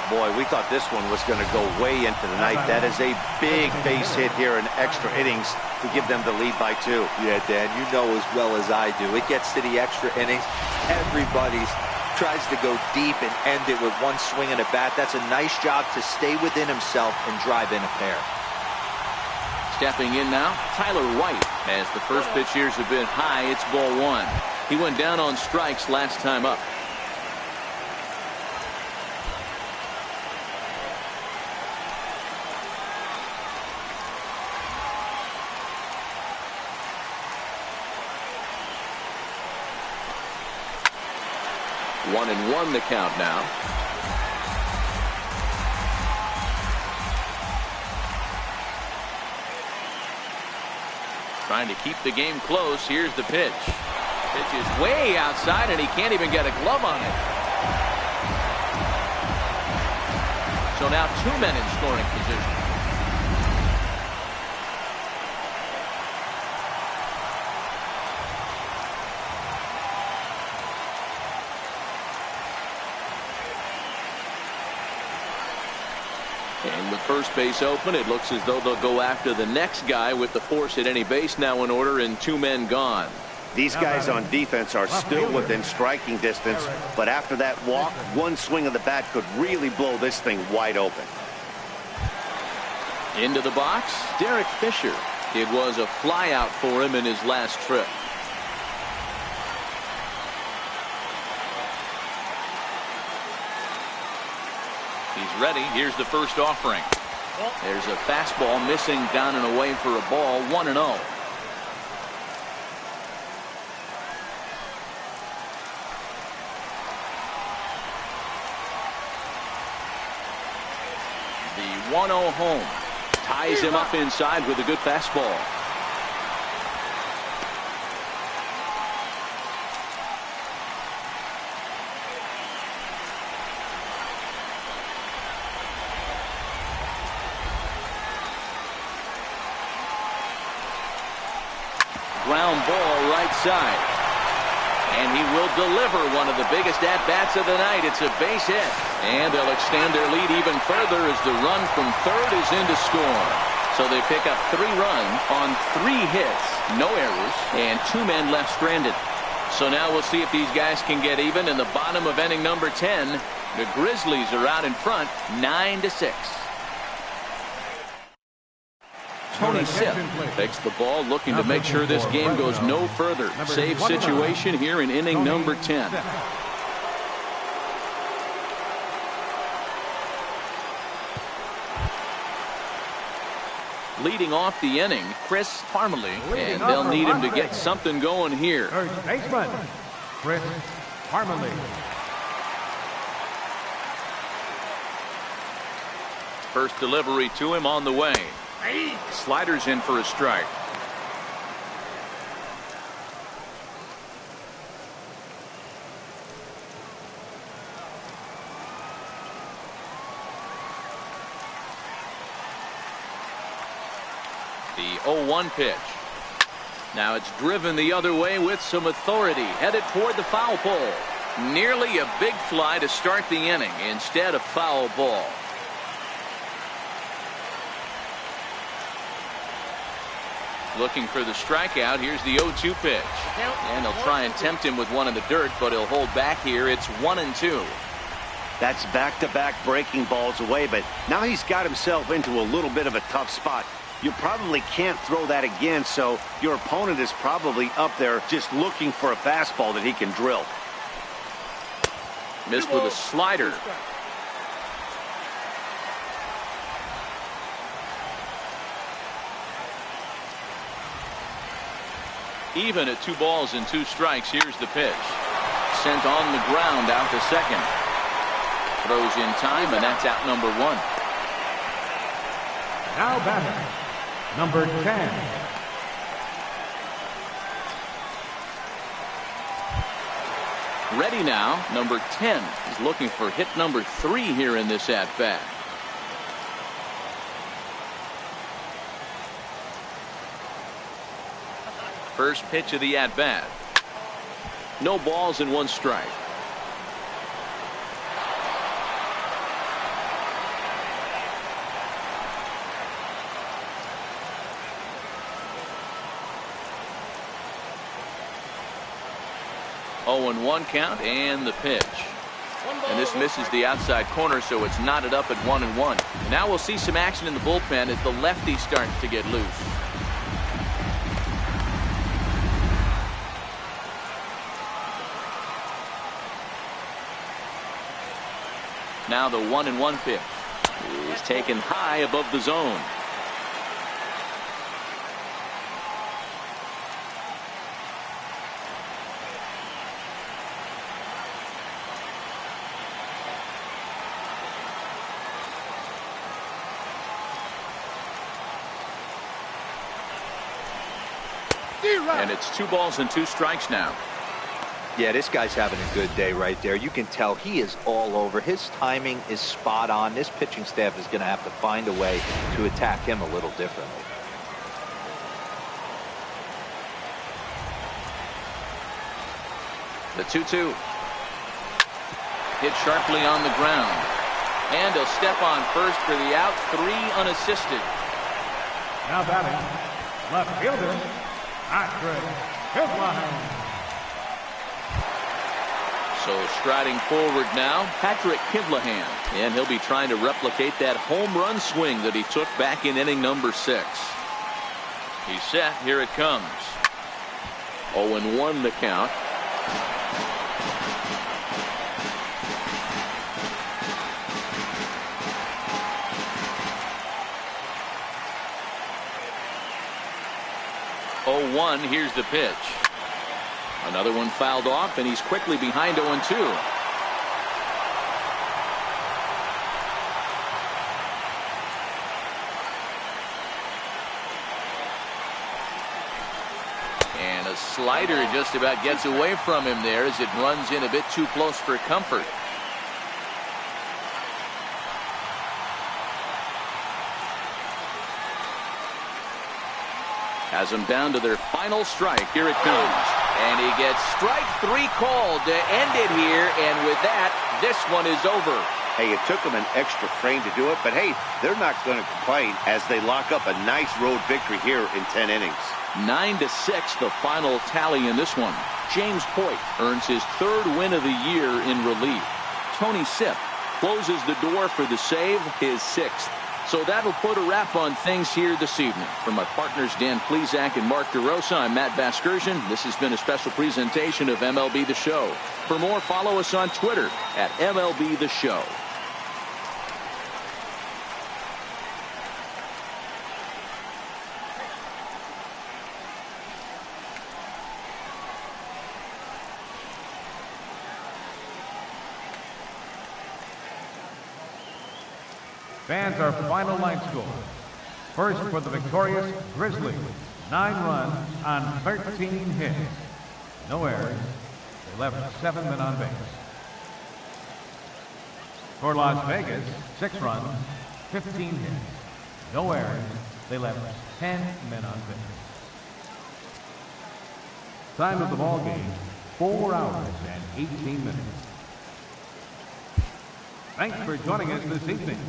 Boy, we thought this one was going to go way into the night. That is a big base hit here in extra innings to give them the lead by 2. Yeah, Dan, you know as well as I do. It gets to the extra innings. Everybody's tries to go deep and end it with 1 swing and a bat. That's a nice job to stay within himself and drive in a pair. Stepping in now, Tyler White. As the first pitch years have been high, it's ball 1. He went down on strikes last time up. One and one the count now. Trying to keep the game close. Here's the pitch. Pitch is way outside, and he can't even get a glove on it. So now 2 men in scoring position. And with first base open, it looks as though they'll go after the next guy with the force at any base now in order and 2 men gone. These guys on defense are still within striking distance, but after that walk, 1 swing of the bat could really blow this thing wide open. Into the box, Derek Fisher. It was a flyout for him in his last trip. He's ready. Here's the first offering. There's a fastball missing down and away for a ball. 1-0. The 1-0 home ties him up inside with a good fastball. Ground ball right side. And he will deliver one of the biggest at-bats of the night. It's a base hit. And they'll extend their lead even further as the run from third is in to score. So they pick up 3 runs on 3 hits, no errors, and 2 men left stranded. So now we'll see if these guys can get even in the bottom of inning number 10. The Grizzlies are out in front, 9-6. Tony Sipp takes the ball, looking to make sure this game goes no further. Save situation here in inning number 10. Leading off the inning, Chris Parmalee, and they'll need him to get something going here. First baseman, Chris Parmalee. First delivery to him on the way. Sliders in for a strike. The 0-1 pitch. Now it's driven the other way with some authority, headed toward the foul pole. Nearly a big fly to start the inning, instead of foul ball. Looking for the strikeout. Here's the 0-2 pitch. And they'll try and tempt him with one in the dirt, but he'll hold back here. It's 1-2. That's back-to-back breaking balls away, but now he's got himself into a little bit of a tough spot. You probably can't throw that again, so your opponent is probably up there just looking for a fastball that he can drill. Missed with a slider. Even at 2 balls and 2 strikes. Here's the pitch. Sent on the ground out to second. Throws in time, and that's out number 1. Now batting, number 10. Ready now, number 10. He's looking for hit number 3 here in this at-bat. First pitch of the at-bat. No balls and 1 strike. Oh, 0-1 count, and the pitch. And this misses the outside corner, so it's knotted up at 1-1. Now we'll see some action in the bullpen as the lefty starts to get loose. Now the 1-1 pitch is taken high above the zone. And it's 2 balls and 2 strikes now. Yeah, this guy's having a good day right there. You can tell he is all over. His timing is spot on. This pitching staff is going to have to find a way to attack him a little differently. The 2-2. Hit sharply on the ground. And he'll step on first for the out. 3 unassisted. Now batting, left fielder, Astrid Hillline. So striding forward now, Patrick Kivlahan. And he'll be trying to replicate that home run swing that he took back in inning number 6. He's set. Here it comes. 0-1 the count. Here's the pitch. Another one fouled off, and he's quickly behind 0-2. And a slider just about gets away from him there as it runs in a bit too close for comfort. Has them down to their final strike. Here it comes. And he gets strike 3 called to end it here. And with that, this one is over. Hey, it took them an extra frame to do it, but hey, they're not going to complain as they lock up a nice road victory here in 10 innings. 9-6 the final tally in this one. James Hoyt earns his 3rd win of the year in relief. Tony Sipp closes the door for the save, his 6th. So that'll put a wrap on things here this evening. For my partners Dan Plesac and Mark DeRosa, I'm Matt Vasgersian. This has been a special presentation of MLB The Show. For more, follow us on Twitter at MLB The Show. Fans, our final line score. First for the victorious Grizzlies, 9 runs on 13 hits. No errors. They left 7 men on base. For Las Vegas, 6 runs, 15 hits. No errors. They left 10 men on base. Time of the ball game, 4 hours and 18 minutes. Thanks for joining us this evening.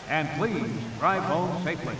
And please drive home safely.